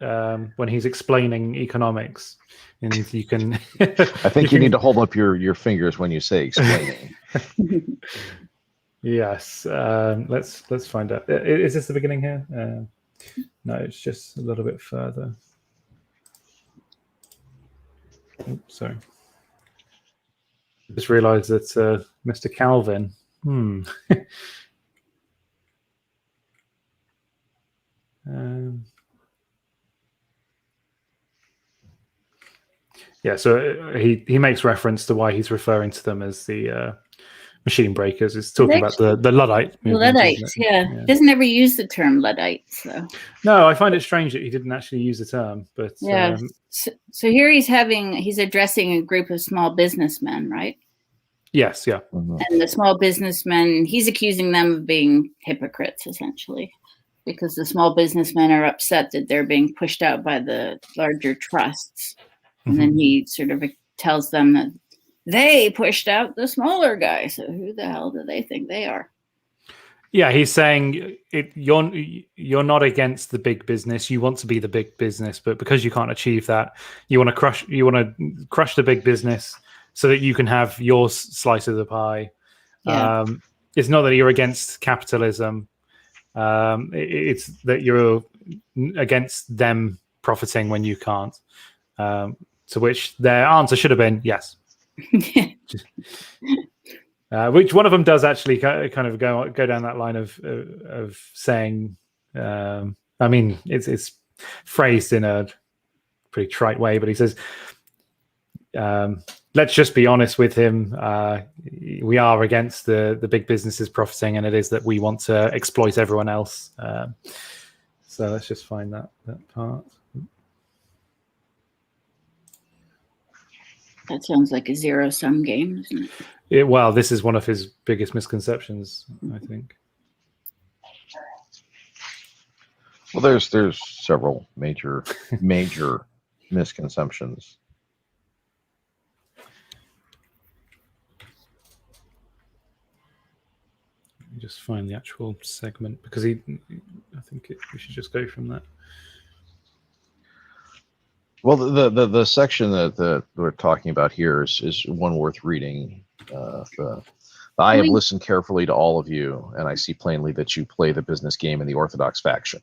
when he's explaining economics? And you can. I think you need to hold up your fingers when you say explaining. Yes, let's find out. Is this the beginning here? No, it's just a little bit further. Oops, sorry. Just realised that Mr. Calvin. Yeah, so he makes reference to why he's referring to them as the machine breakers. It's talking about the Luddite movement. Luddites, yeah. Doesn't ever use the term Luddites, so. No, I find it strange that he didn't actually use the term, but yeah. So here he's addressing a group of small businessmen, right? Yes, yeah. And the small businessmen, he's accusing them of being hypocrites, essentially, because the small businessmen are upset that they're being pushed out by the larger trusts. And then he sort of tells them that they pushed out the smaller guy. So who the hell do they think they are? Yeah, he's saying you're not against the big business. You want to be the big business, but because you can't achieve that, you want to crush the big business so that you can have your slice of the pie. Yeah. It's not that you're against capitalism. It's that you're against them profiting when you can't. To which their answer should have been yes. Which one of them does actually kind of go down that line of saying, I mean, it's phrased in a pretty trite way, but he says, let's just be honest with him. We are against the big businesses profiting, and it is that we want to exploit everyone else. So let's just find that part. That sounds like a zero-sum game, isn't it? Well, this is one of his biggest misconceptions, I think. Well, there's several major misconceptions. Let me just find the actual segment because I think we should just go from that. Well, the section that we're talking about here is one worth reading. I have listened carefully to all of you, and I see plainly that you play the business game in the orthodox faction.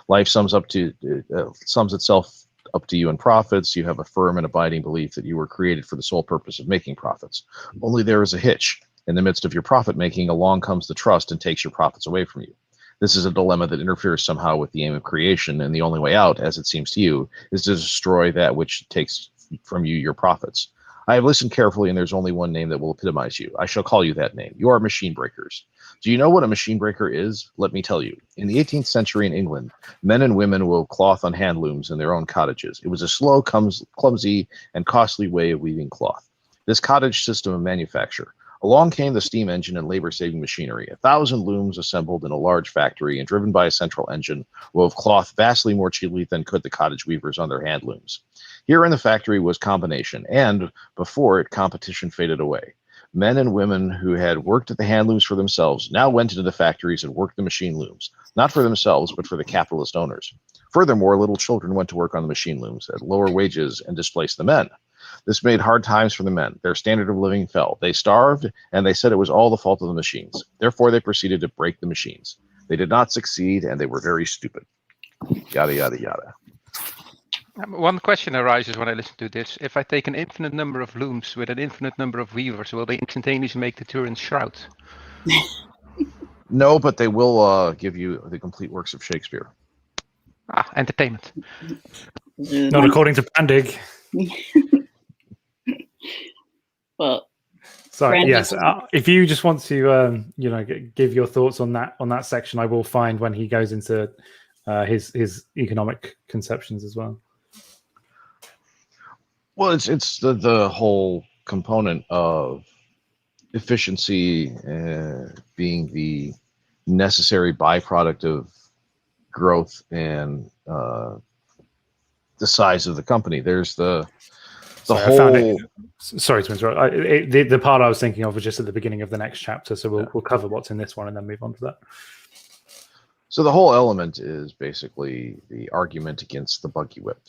Life sums itself up to you in profits. You have a firm and abiding belief that you were created for the sole purpose of making profits. Only there is a hitch. In the midst of your profit making, along comes the trust and takes your profits away from you. This is a dilemma that interferes somehow with the aim of creation, and the only way out, as it seems to you, is to destroy that which takes from you your profits. I have listened carefully, and there's only one name that will epitomize you. I shall call you that name. You are machine breakers. Do you know what a machine breaker is? Let me tell you. In the 18th century in England, men and women wove cloth on hand looms in their own cottages. It was a slow, clumsy, and costly way of weaving cloth. This cottage system of manufacture. Along came the steam engine and labor-saving machinery. 1,000 looms assembled in a large factory and driven by a central engine wove cloth vastly more cheaply than could the cottage weavers on their hand looms. Here in the factory was combination, and before it, competition faded away. Men and women who had worked at the hand looms for themselves now went into the factories and worked the machine looms, not for themselves, but for the capitalist owners. Furthermore, little children went to work on the machine looms at lower wages and displaced the men. This made hard times for the men. Their standard of living fell. They starved, and they said it was all the fault of the machines. Therefore, they proceeded to break the machines. They did not succeed, and they were very stupid. Yada, yada, yada. One question arises when I listen to this. If I take an infinite number of looms with an infinite number of weavers, will they instantaneously make the Turin's Shroud? No, but they will give you the complete works of Shakespeare. Entertainment. Not according to Brandig. Well, sorry. Yes, if you just want to, give your thoughts on that section, I will find when he goes into his economic conceptions as well. Well, it's the whole component of efficiency being the necessary byproduct of growth and the size of the company. There's the whole. Sorry to interrupt. The part I was thinking of was just at the beginning of the next chapter, so we'll cover what's in this one and then move on to that. So the whole element is basically the argument against the buggy whip.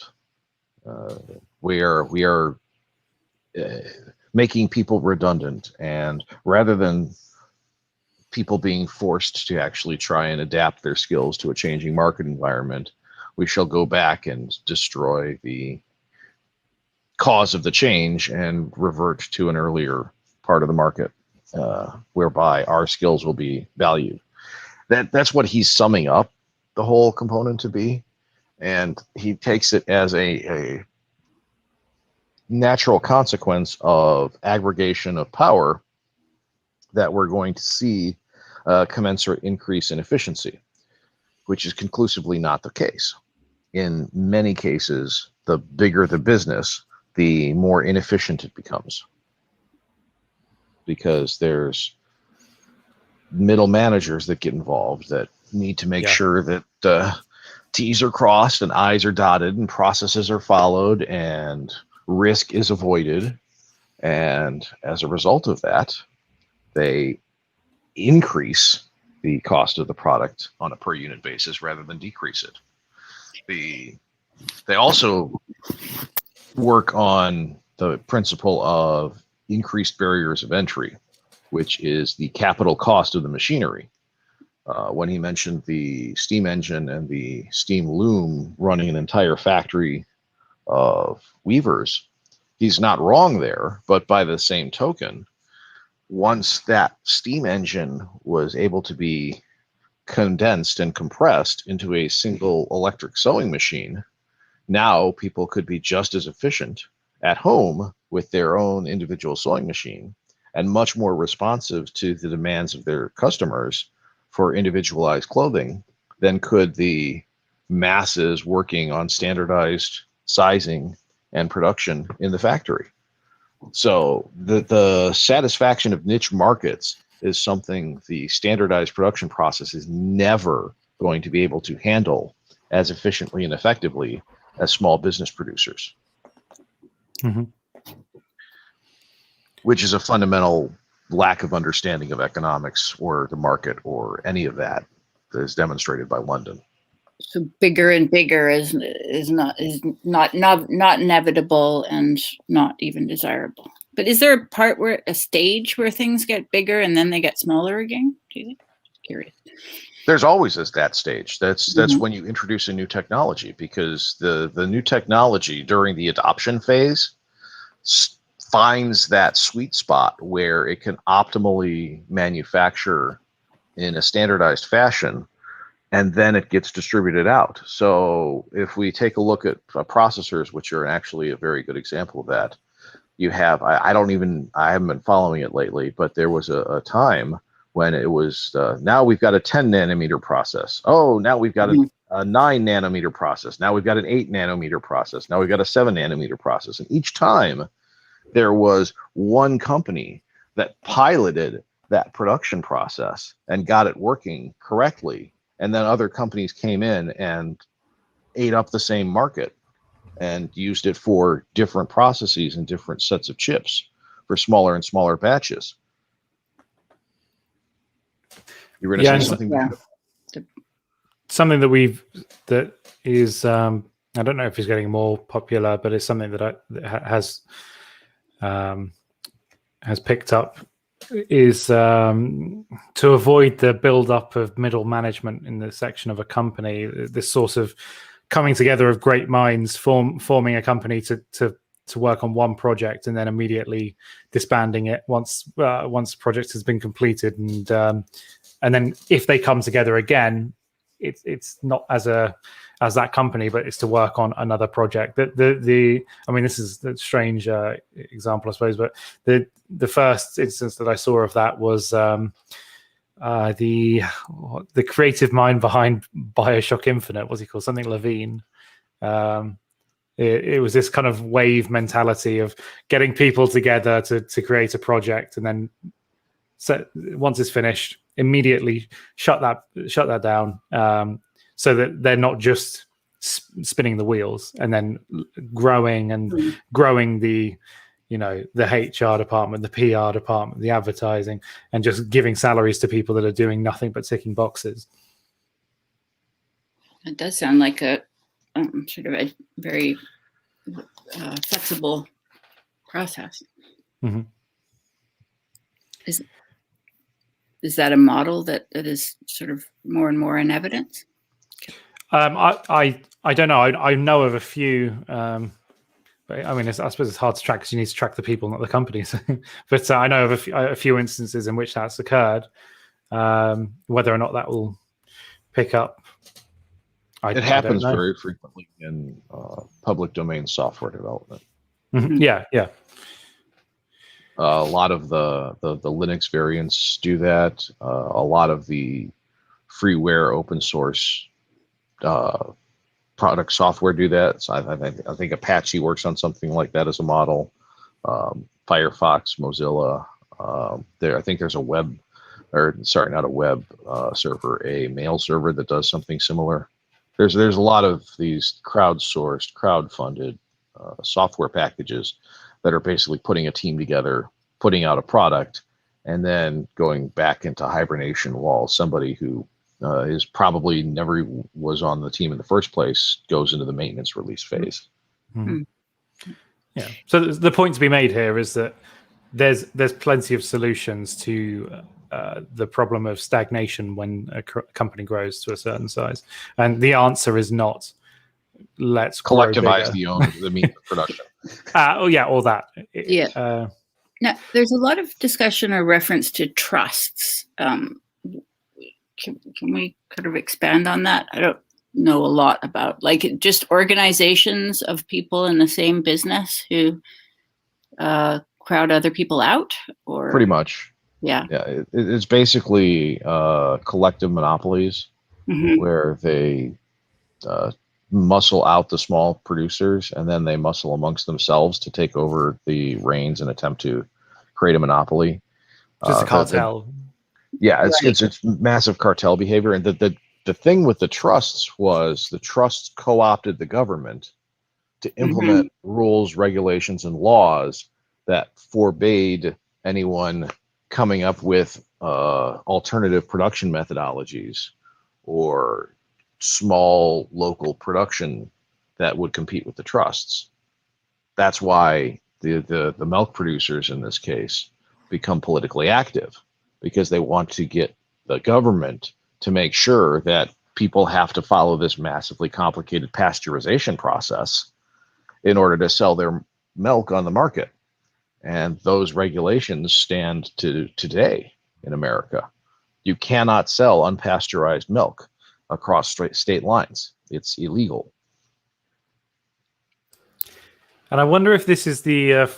We are making people redundant, and rather than people being forced to actually try and adapt their skills to a changing market environment, we shall go back and destroy the cause of the change and revert to an earlier part of the market whereby our skills will be valued. That's what he's summing up the whole component to be, and he takes it as a natural consequence of aggregation of power that we're going to see a commensurate increase in efficiency, which is conclusively not the case. In many cases, the bigger the business, the more inefficient it becomes, because there's middle managers that get involved that need to make sure that T's are crossed and I's are dotted and processes are followed and risk is avoided. And as a result of that, they increase the cost of the product on a per unit basis rather than decrease it. They also work on the principle of increased barriers of entry, which is the capital cost of the machinery. When he mentioned the steam engine and the steam loom running an entire factory of weavers, he's not wrong there, but by the same token, once that steam engine was able to be condensed and compressed into a single electric sewing machine, now people could be just as efficient at home with their own individual sewing machine and much more responsive to the demands of their customers for individualized clothing than could the masses working on standardized sizing and production in the factory. So the satisfaction of niche markets is something the standardized production process is never going to be able to handle as efficiently and effectively as small business producers. Mm-hmm. Which is a fundamental lack of understanding of economics or the market or any of that is demonstrated by London. So bigger and bigger is not inevitable and not even desirable. But is there a stage where things get bigger and then they get smaller again? Do you think? Curious. There's always that stage. That's when you introduce a new technology, because the new technology during the adoption phase finds that sweet spot where it can optimally manufacture in a standardized fashion, and then it gets distributed out. So if we take a look at processors, which are actually a very good example of that, you have, I haven't been following it lately, but there was a time when it was, now we've got a 10 nanometer process. Oh, now we've got a 9 nanometer process. Now we've got an 8 nanometer process. Now we've got a 7 nanometer process. And each time there was one company that piloted that production process and got it working correctly. And then other companies came in and ate up the same market and used it for different processes and different sets of chips for smaller and smaller batches. You were going to say something? Yeah. Something that is, I don't know if it's getting more popular, but it's something that has picked up, is to avoid the build-up of middle management in the section of a company. This sort of coming together of great minds, forming a company to work on one project and then immediately disbanding it once the project has been completed, and then if they come together again, it's not as that company, but it's to work on another project. I mean, this is a strange example, I suppose, but the first instance that I saw of that was the creative mind behind BioShock Infinite. What's he called? Something Levine. It was this kind of wave mentality of getting people together to create a project, and then once it's finished, immediately shut that down, so that they're not just spinning the wheels and then growing the HR department, the PR department, the advertising, and just giving salaries to people that are doing nothing but ticking boxes. It does sound like a sort of a very flexible process. Mm-hmm. Is that a model that is sort of more and more in evidence? I don't know. I know of a few. But I mean, I suppose it's hard to track because you need to track the people, not the companies. But I know of a few instances in which that's occurred. Whether or not that will pick up, it happens very frequently in public domain software development. Mm-hmm. Yeah. A lot of the Linux variants do that. A lot of the freeware open source product software do that. So I think Apache works on something like that as a model. Firefox, Mozilla. I think there's a web, or sorry, not a web server, a mail server that does something similar. There's a lot of these crowdsourced, crowd-funded software packages that are basically putting a team together, putting out a product, and then going back into hibernation while somebody who is probably never was on the team in the first place goes into the maintenance release phase. Mm. Yeah. So the point to be made here is that there's plenty of solutions to the problem of stagnation when a company grows to a certain size, and the answer is not let's collectivize the means of production. Or that. Yeah. Now, there's a lot of discussion or reference to trusts. Can we kind of expand on that? I don't know a lot about, like, just organizations of people in the same business who crowd other people out, or pretty much. Yeah. It's basically collective monopolies where they muscle out the small producers, and then they muscle amongst themselves to take over the reins and attempt to create a monopoly. Just a cartel. It's massive cartel behavior. And the thing with the trusts was the trusts co-opted the government to implement rules, regulations, and laws that forbade anyone coming up with alternative production methodologies or small local production that would compete with the trusts. That's why the milk producers in this case become politically active, because they want to get the government to make sure that people have to follow this massively complicated pasteurization process in order to sell their milk on the market. And those regulations stand to today in America. You cannot sell unpasteurized milk across state lines. It's illegal. And I wonder if this is the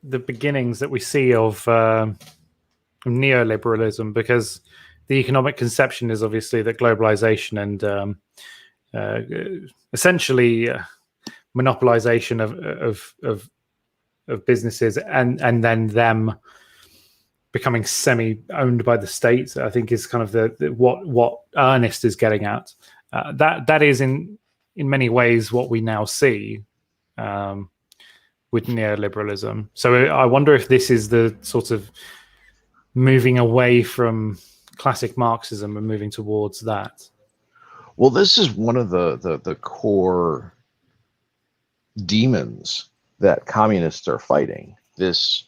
beginnings that we see of neoliberalism, because the economic conception is obviously that globalization and essentially monopolization of businesses and then them becoming semi-owned by the state, I think is kind of what Ernest is getting at. That is in many ways what we now see with neoliberalism. So I wonder if this is the sort of moving away from classic Marxism and moving towards that. Well, this is one of the core demons that communists are fighting. This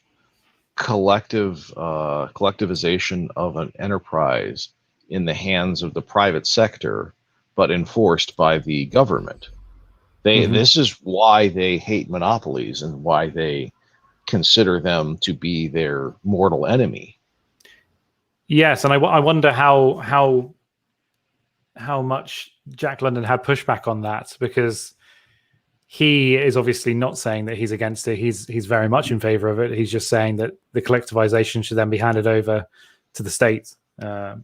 collectivization of an enterprise in the hands of the private sector, but enforced by the government. This is why they hate monopolies and why they consider them to be their mortal enemy. Yes, and I wonder how much Jack London had pushback on that, because he is obviously not saying that he's against it. He's very much in favor of it. He's just saying that the collectivization should then be handed over to the state. So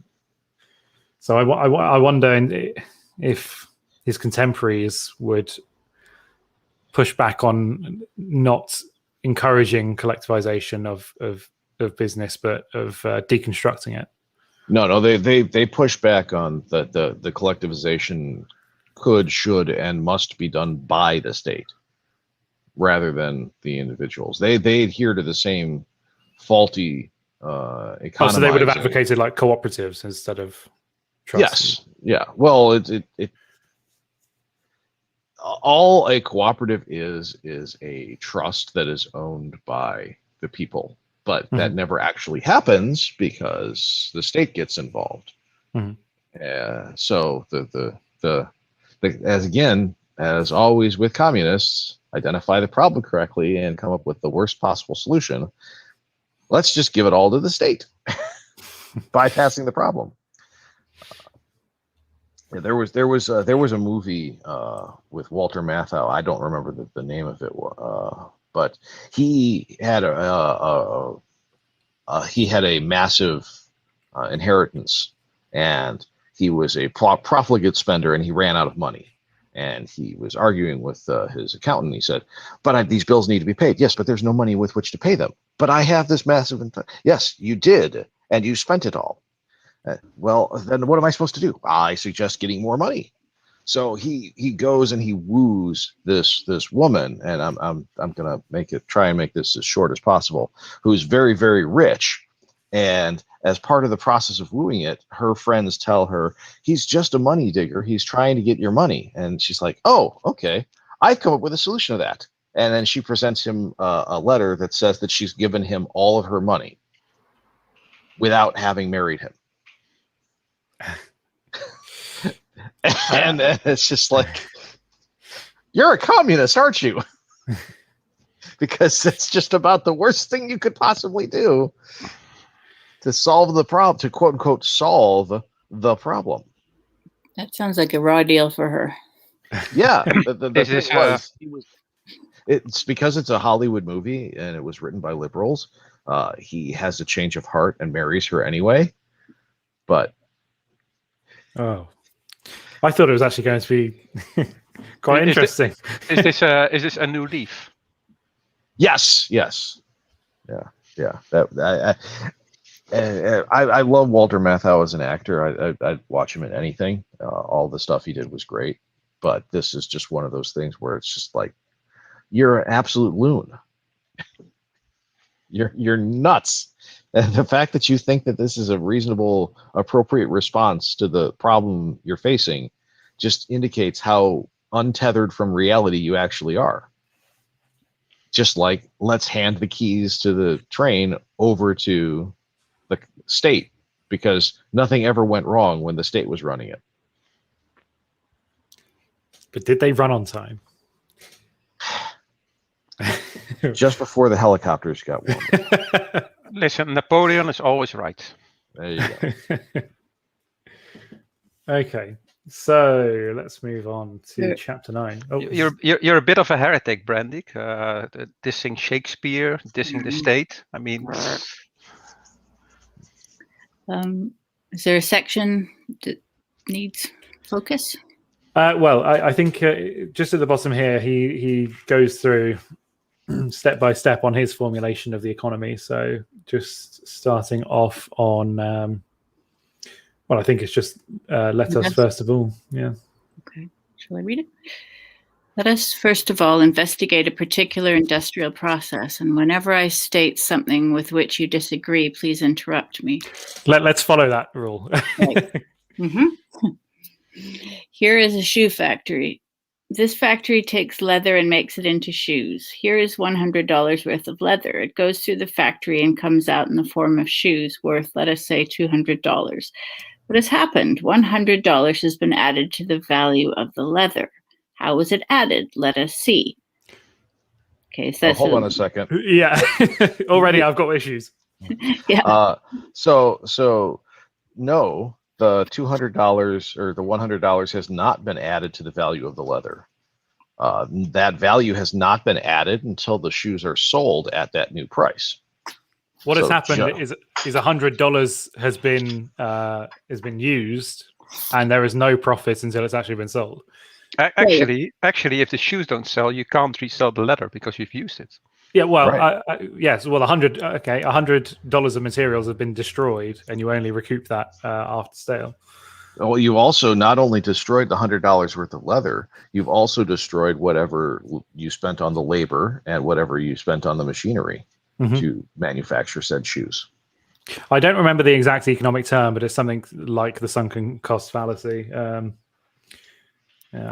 I wonder if his contemporaries would push back on not encouraging collectivization of business, but of deconstructing it. No, they push back on the collectivization could, should, and must be done by the state rather than the individuals. They adhere to the same faulty economizing. So they would have advocated like cooperatives instead of trusts. Yes. Yeah. Well, it all a cooperative is a trust that is owned by the people, but that never actually happens because the state gets involved. So as always with communists, identify the problem correctly and come up with the worst possible solution. Let's just give it all to the state, bypassing the problem. There was a movie with Walter Matthau. I don't remember the name of it, but he had a he had a massive inheritance, and he was a profligate spender, and he ran out of money. And he was arguing with his accountant. He said, but these bills need to be paid. Yes, but there's no money with which to pay them. But I have this massive... Yes, you did, and you spent it all. Well, then what am I supposed to do? I suggest getting more money. So he goes and he woos this woman, and I'm gonna try and make this as short as possible, who's very, very rich. And as part of the process of wooing it, her friends tell her, he's just a money digger. He's trying to get your money. And she's like, oh, okay. I've come up with a solution to that. And then she presents him a letter that says that she's given him all of her money without having married him. And it's just like, you're a communist, aren't you? Because it's just about the worst thing you could possibly do to solve the problem, to quote unquote solve the problem. That sounds like a raw deal for her. Yeah, it's because it's a Hollywood movie and it was written by liberals. He has a change of heart and marries her anyway. But I thought it was actually going to be quite interesting. Is this a new leaf? Yes. Yeah. I love Walter Matthau as an actor. I'd watch him in anything. All the stuff he did was great. But this is just one of those things where it's just like, you're an absolute loon. You're nuts. And the fact that you think that this is a reasonable, appropriate response to the problem you're facing just indicates how untethered from reality you actually are. Just like, let's hand the keys to the train over to the state because nothing ever went wrong when the state was running it. But did they run on time? Just before the helicopters got warmed. Listen, Napoleon is always right. There you go. Okay, so let's move on to chapter 9. Oh, You're a bit of a heretic, Brandik. Dissing Shakespeare, dissing the state. I mean, is there a section that needs focus? Well, I think just at the bottom here, he goes through step by step on his formulation of the economy. So just starting off on, well, I think it's just let us first of all. Yeah. Okay. Shall I read it? Let us first of all investigate a particular industrial process, and whenever I state something with which you disagree, please interrupt me. Let's follow that rule. Right. Mm-hmm. Here is a shoe factory. This factory takes leather and makes it into shoes. Here is $100 worth of leather. It goes through the factory and comes out in the form of shoes worth, let us say, $200. What has happened? $100 has been added to the value of the leather. How was it added? Let us see. Okay, so hold on a second. Yeah, already I've got issues. Yeah. So no. The $200 or the $100 has not been added to the value of the leather. That value has not been added until the shoes are sold at that new price. What has happened is $100 has been used, and there is no profit until it's actually been sold. Actually, if the shoes don't sell, you can't resell the leather because you've used it. Yeah, well, right. yes. Well, $100 of materials have been destroyed, and you only recoup that after sale. Well, you also not only destroyed the $100 worth of leather, you've also destroyed whatever you spent on the labor and whatever you spent on the machinery to manufacture said shoes. I don't remember the exact economic term, but it's something like the sunken cost fallacy. I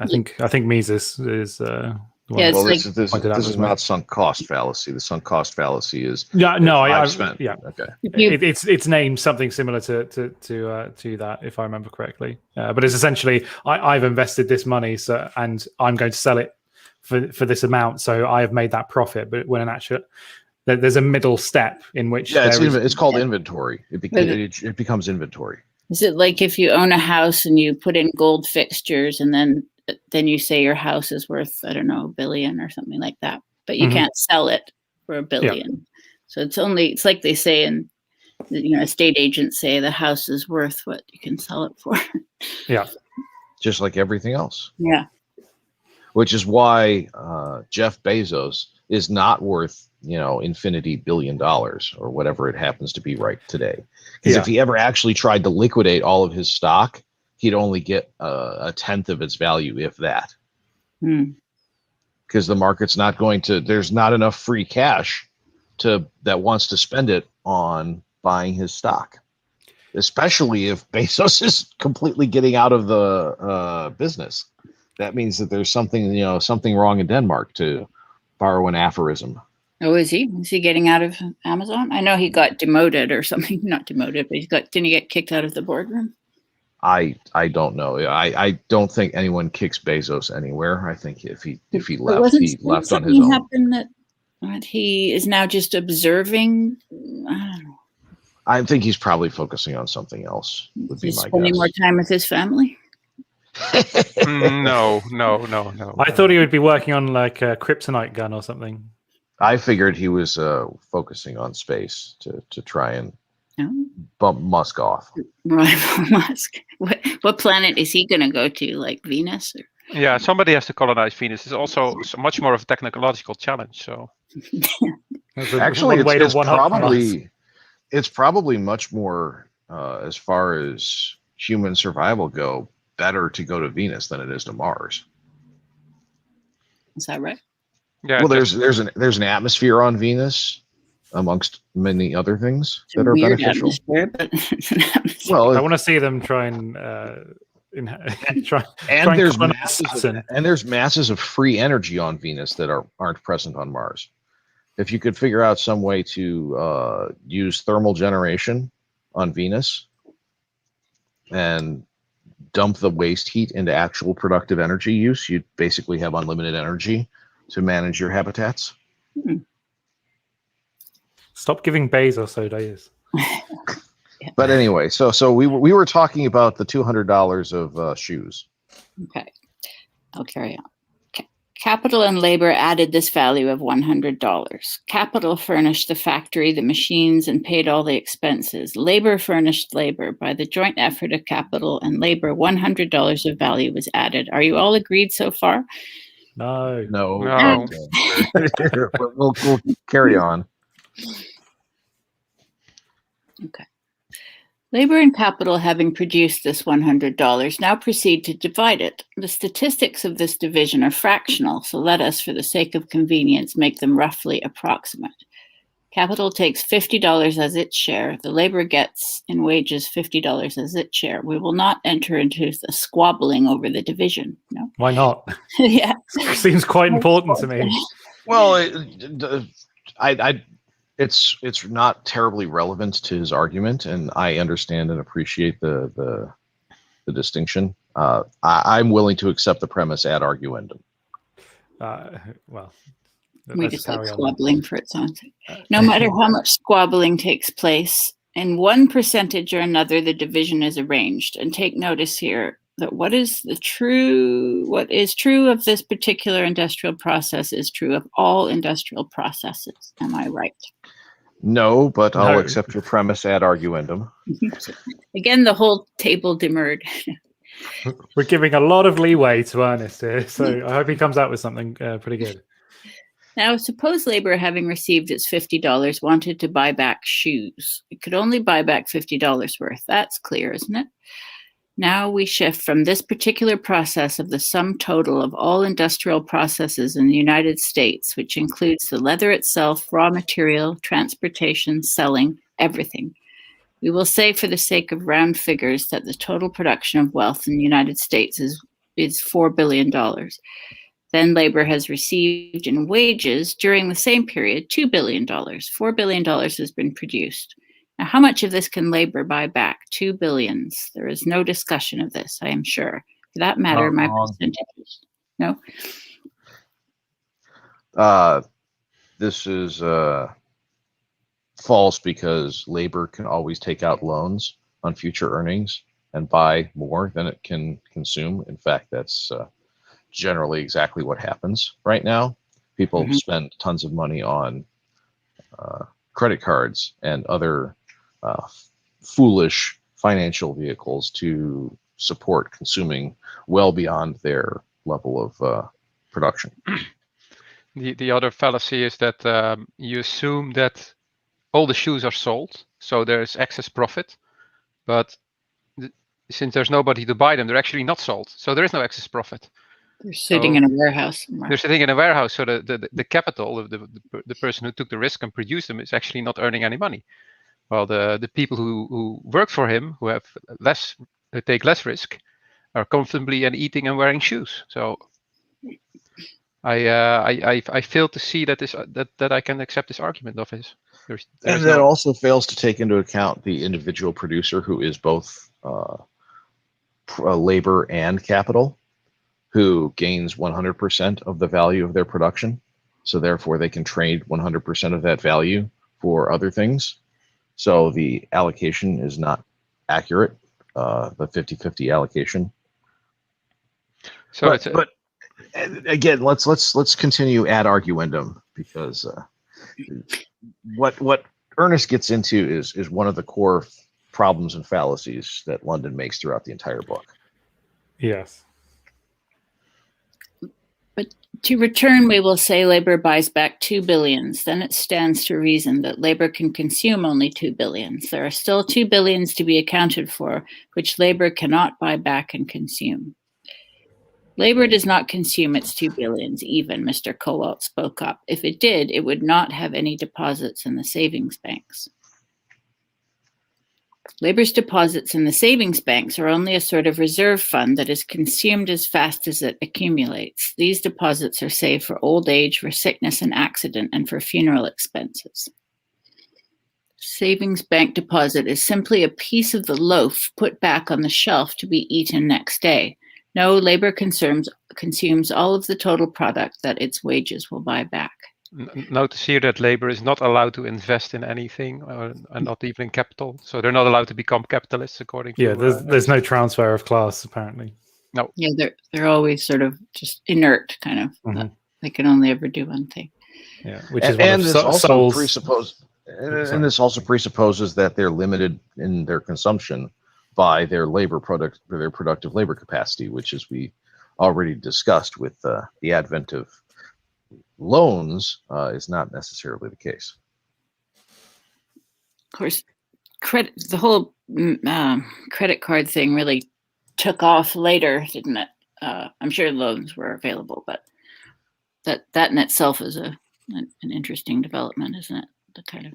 think Mises is. Yeah, well, like, this is not sunk cost fallacy. The sunk cost fallacy is I've spent. Yeah, okay. It's named something similar to that, if I remember correctly. But it's essentially I've invested this money, and I'm going to sell it for this amount, so I have made that profit. But when in actual, there's a middle step in which it's called inventory. It becomes inventory. Is it like if you own a house and you put in gold fixtures and then you say your house is worth, I don't know, $1 billion or something like that, but you can't sell it for $1 billion. Yeah. So it's like they say in estate agents say the house is worth what you can sell it for. Yeah. Just like everything else. Yeah. Which is why Jeff Bezos is not worth, infinity $1 billion or whatever it happens to be right today. Because if he ever actually tried to liquidate all of his stock, he'd only get a tenth of its value, if that. Because the market's not going to, there's not enough free cash that wants to spend it on buying his stock. Especially if Bezos is completely getting out of the business. That means that there's something wrong in Denmark, to borrow an aphorism. Oh, is he? Is he getting out of Amazon? I know he got demoted or something. Not demoted, but didn't he get kicked out of the boardroom? I don't know. I don't think anyone kicks Bezos anywhere. I think if he left, he left on his own. Happen that he is now just observing. I don't know. I think he's probably focusing on something else. Would be my guess. Spending more time with his family. No. I thought he would be working on like a kryptonite gun or something. I figured he was focusing on space to try and bump Musk off. Right, Musk. What planet is he going to go to? Like Venus? Or? Yeah, somebody has to colonize Venus. It's also much more of a technological challenge. So actually, it's probably much more as far as human survival go, better to go to Venus than it is to Mars. Is that right? Yeah. Well, there's an atmosphere on Venus, amongst many other things that are beneficial. Well, I want to see them try and there's masses of free energy on Venus that aren't present on Mars. If you could figure out some way to use thermal generation on Venus and dump the waste heat into actual productive energy use, you'd basically have unlimited energy to manage your habitats. Stop giving Bezos ideas. But anyway, so we were talking about the $200 of shoes. Okay, I'll carry on. Capital and labor added this value of $100. Capital furnished the factory, the machines, and paid all the expenses. Labor furnished labor. By the joint effort of capital and labor, $100 of value was added. Are you all agreed so far? No. We'll carry on. Okay. Labor and capital, having produced this $100, now proceed to divide it. The statistics of this division are fractional, so let us, for the sake of convenience, make them roughly approximate. Capital takes $50 as its share. The labor gets in wages $50 as its share. We will not enter into the squabbling over the division. No? Why not? Yeah. Seems quite important to me. Well, it's not terribly relevant to his argument, and I understand and appreciate the distinction. I'm willing to accept the premise ad arguendum. Well, we just like squabbling for its own sake. No matter how much squabbling takes place, in one percentage or another, the division is arranged. And take notice here that what is true of this particular industrial process is true of all industrial processes. Am I right? No, but I'll accept your premise ad arguendum. Again, the whole table demurred. We're giving a lot of leeway to Ernest here, so I hope he comes out with something pretty good. Now, suppose labor, having received its $50, wanted to buy back shoes. It could only buy back $50 worth. That's clear, isn't it? Now we shift from this particular process of the sum total of all industrial processes in the United States, which includes the leather itself, raw material, transportation, selling, everything. We will say, for the sake of round figures, that the total production of wealth in the United States is $4 billion. Then labor has received in wages during the same period $2 billion. $4 billion has been produced. Now, how much of this can labor buy back? 2 billions. There is no discussion of this, I am sure. For that matter, my percentages. No? This is false, because labor can always take out loans on future earnings and buy more than it can consume. In fact, that's generally exactly what happens right now. People spend tons of money on credit cards and other foolish financial vehicles to support consuming well beyond their level of production. The other fallacy is that you assume that all the shoes are sold, so there's excess profit, but since there's nobody to buy them, they're actually not sold, so there is no excess profit. They're sitting in a warehouse somewhere. They're sitting in a warehouse, so the capital of the person who took the risk and produced them is actually not earning any money. While the people who work for him, who take less risk, are comfortably and eating and wearing shoes. So I fail to see that I can accept this argument of his. And that also fails to take into account the individual producer who is both labor and capital, who gains 100% of the value of their production. So therefore they can trade 100% of that value for other things. So the allocation is not accurate, the 50-50 allocation. So but again, let's continue ad arguendum, because what Ernest gets into is one of the core problems and fallacies that London makes throughout the entire book. Yes. But to return, we will say labor buys back 2 billions. Then it stands to reason that labor can consume only 2 billions. There are still 2 billions to be accounted for, which labor cannot buy back and consume. Labor does not consume its 2 billions even, Mr. Kowalt spoke up. If it did, it would not have any deposits in the savings banks. Labor's deposits in the savings banks are only a sort of reserve fund that is consumed as fast as it accumulates. These deposits are saved for old age, for sickness and accident, and for funeral expenses. Savings bank deposit is simply a piece of the loaf put back on the shelf to be eaten next day. No, labor consumes all of the total product that its wages will buy back. Notice here that labor is not allowed to invest in anything, and not even in capital. So they're not allowed to become capitalists, according to. Yeah, there's no transfer of class, apparently. No. Yeah, they're always sort of just inert, kind of. Mm-hmm. They can only ever do one thing. Yeah, which is one of Sol's. And this also presupposes that they're limited in their consumption by their their productive labor capacity, which, as we already discussed with the advent of loans, is not necessarily the case. Of course, the whole credit card thing really took off later, didn't it? I'm sure loans were available, but that in itself is an interesting development, isn't it? The kind of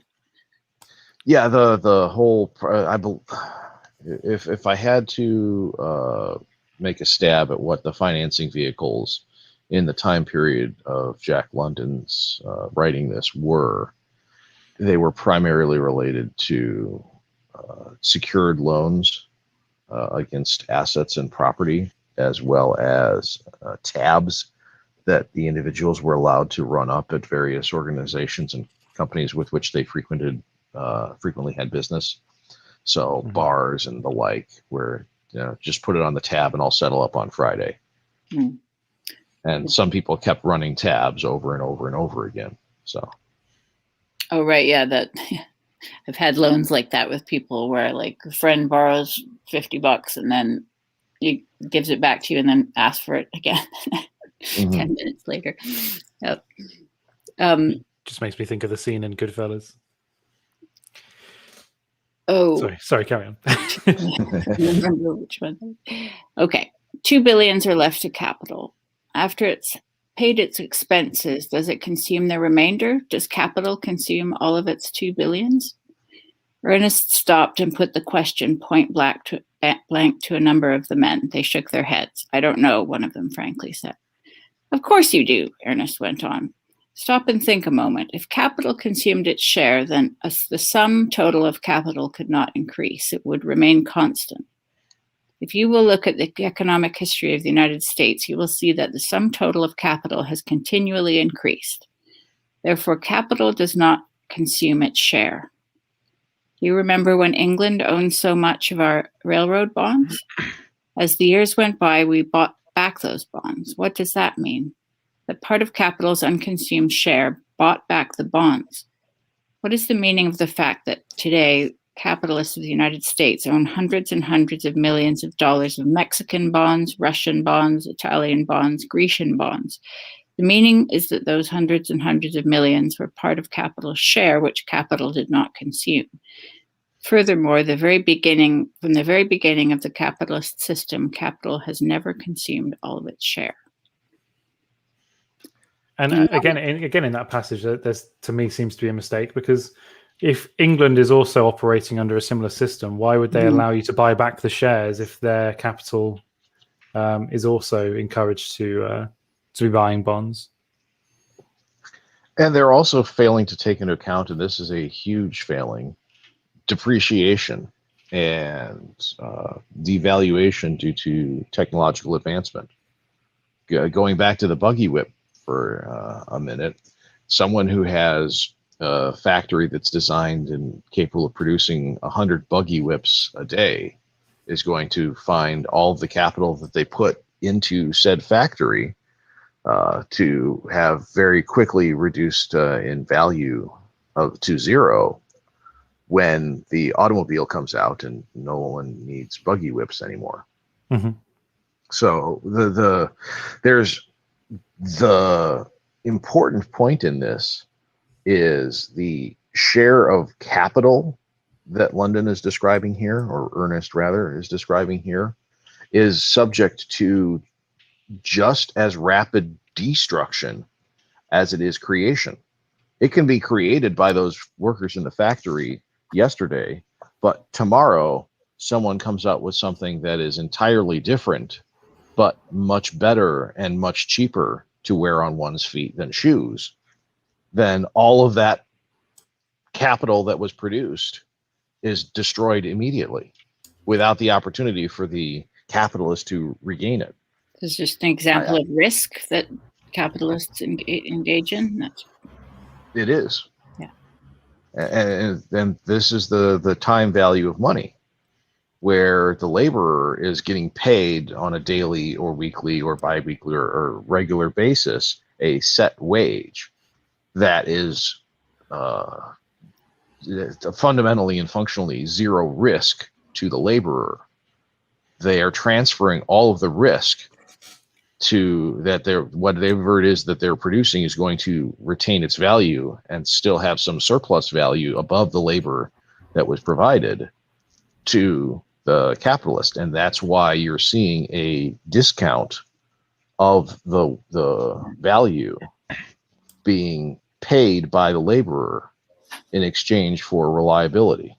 the whole. If I had to make a stab at what the financing vehicles in the time period of Jack London's writing this were, they were primarily related to secured loans against assets and property, as well as tabs that the individuals were allowed to run up at various organizations and companies with which they frequently had business. So bars and the like, where just put it on the tab and I'll settle up on Friday. Mm. And some people kept running tabs over and over and over again. So. Oh, right. Yeah. I've had loans like that with people where like a friend borrows $50 and then he gives it back to you and then asks for it again 10 minutes later. Yep. Just makes me think of the scene in Goodfellas. Oh, sorry, carry on. I remember which one. Okay. 2 billions are left to capital. After it's paid its expenses, does it consume the remainder? Does capital consume all of its 2 billions? Ernest stopped and put the question point blank to a number of the men. They shook their heads. I don't know, one of them frankly said. Of course you do, Ernest went on. Stop and think a moment. If capital consumed its share, then the sum total of capital could not increase. It would remain constant. If you will look at the economic history of the United States, you will see that the sum total of capital has continually increased. Therefore, capital does not consume its share. You remember when England owned so much of our railroad bonds? As the years went by, we bought back those bonds. What does that mean? That part of capital's unconsumed share bought back the bonds. What is the meaning of the fact that today capitalists of the United States own hundreds and hundreds of millions of dollars of Mexican bonds, Russian bonds, Italian bonds, Grecian bonds. The meaning is that those hundreds and hundreds of millions were part of capital's share, which capital did not consume. Furthermore, from the very beginning of the capitalist system, capital has never consumed all of its share. And again, in that passage, there's to me seems to be a mistake, because if England is also operating under a similar system, why would they allow you to buy back the shares if their capital is also encouraged to be buying bonds? And they're also failing to take into account, and this is a huge failing, depreciation and devaluation due to technological advancement. Going back to the buggy whip for a minute, someone who has a factory that's designed and capable of producing 100 buggy whips a day is going to find all of the capital that they put into said factory to have very quickly reduced in value to zero when the automobile comes out and no one needs buggy whips anymore. Mm-hmm. So there's the important point in this is the share of capital that London is describing here, or Ernest rather is describing here, is subject to just as rapid destruction as it is creation. It can be created by those workers in the factory yesterday, but tomorrow someone comes out with something that is entirely different, but much better and much cheaper to wear on one's feet than shoes. Then all of that capital that was produced is destroyed immediately without the opportunity for the capitalist to regain it. This is just an example of risk that capitalists engage in. It is. Yeah. And this is the time value of money, where the laborer is getting paid on a daily or weekly or biweekly or regular basis a set wage that is fundamentally and functionally zero risk to the laborer. They are transferring all of the risk to that whatever it is that they're producing is going to retain its value and still have some surplus value above the labor that was provided to the capitalist. And that's why you're seeing a discount of the value being paid by the laborer in exchange for reliability.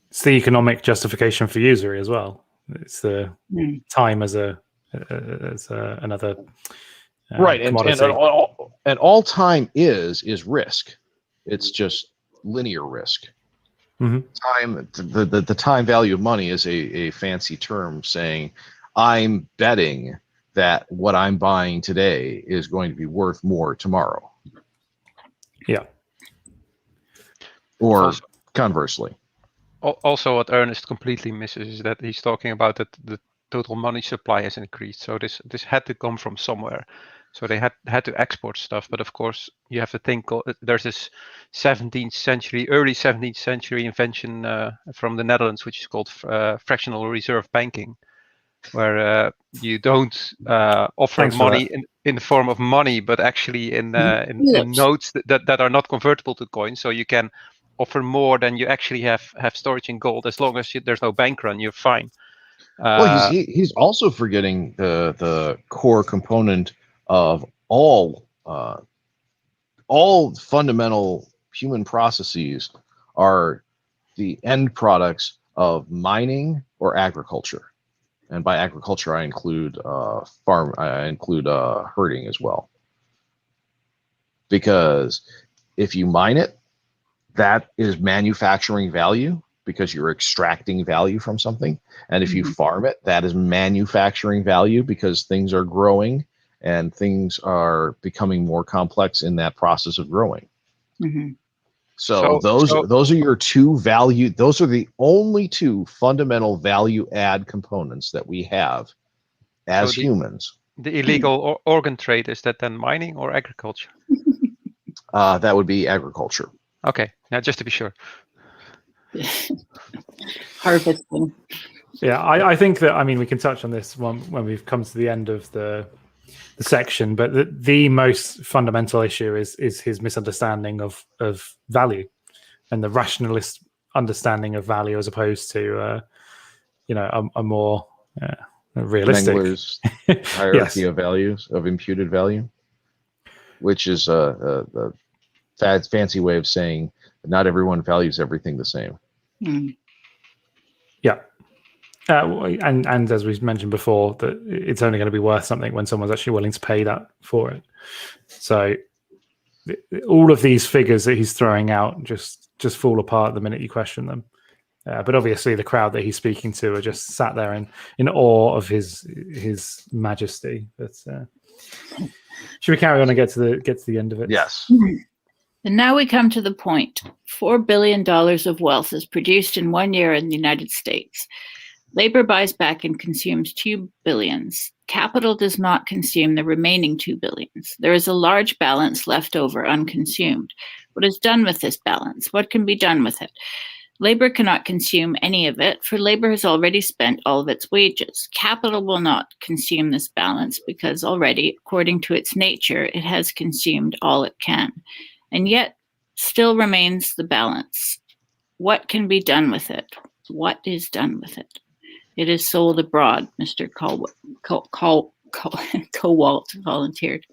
It's the economic justification for usury as well. It's the time as another right, commodity. and all time is risk. It's just linear risk. Mm-hmm. Time, the time value of money is a fancy term saying I'm betting that what I'm buying today is going to be worth more tomorrow. Yeah. Or conversely. Also, what Ernest completely misses is that he's talking about that the total money supply has increased. So this had to come from somewhere. So they had to export stuff. But of course, you have to think there's this 17th century, early 17th century invention from the Netherlands, which is called fractional reserve banking, where you don't offer money in the form of money, but actually in notes that are not convertible to coins. So you can offer more than you actually have storage in gold. As long as there's no bank run, you're fine. Well, he's also forgetting the core component of all fundamental human processes are the end products of mining or agriculture, and by agriculture I include herding as well. Because if you mine it, that is manufacturing value because you're extracting value from something. And if you farm it, that is manufacturing value because things are growing and things are becoming more complex in that process of growing. Mm-hmm. So those are your two value. Those are the only two fundamental value add components that we have as humans. The illegal organ trade, is that then mining or agriculture? That would be agriculture. Okay, now just to be sure. Harvesting. Yeah, I think that, I mean, we can touch on this when we've come to the end of the section, but the most fundamental issue is his misunderstanding of value and the rationalist understanding of value as opposed to a more realistic Mengler's hierarchy of values, of imputed value, which is a fancy way of saying not everyone values everything the same. Yeah. And as we mentioned before, that it's only going to be worth something when someone's actually willing to pay that for it. So all of these figures that he's throwing out just fall apart the minute you question them. But obviously, the crowd that he's speaking to are just sat there in awe of his majesty. But should we carry on and get to the end of it? Yes. And now we come to the point. $4 billion of wealth is produced in 1 year in the United States. Labor buys back and consumes 2 billions. Capital does not consume the remaining 2 billions. There is a large balance left over unconsumed. What is done with this balance? What can be done with it? Labor cannot consume any of it, for labor has already spent all of its wages. Capital will not consume this balance because already, according to its nature, it has consumed all it can. And yet, still remains the balance. What can be done with it? What is done with it? It is sold abroad, Mr. Cowalt volunteered.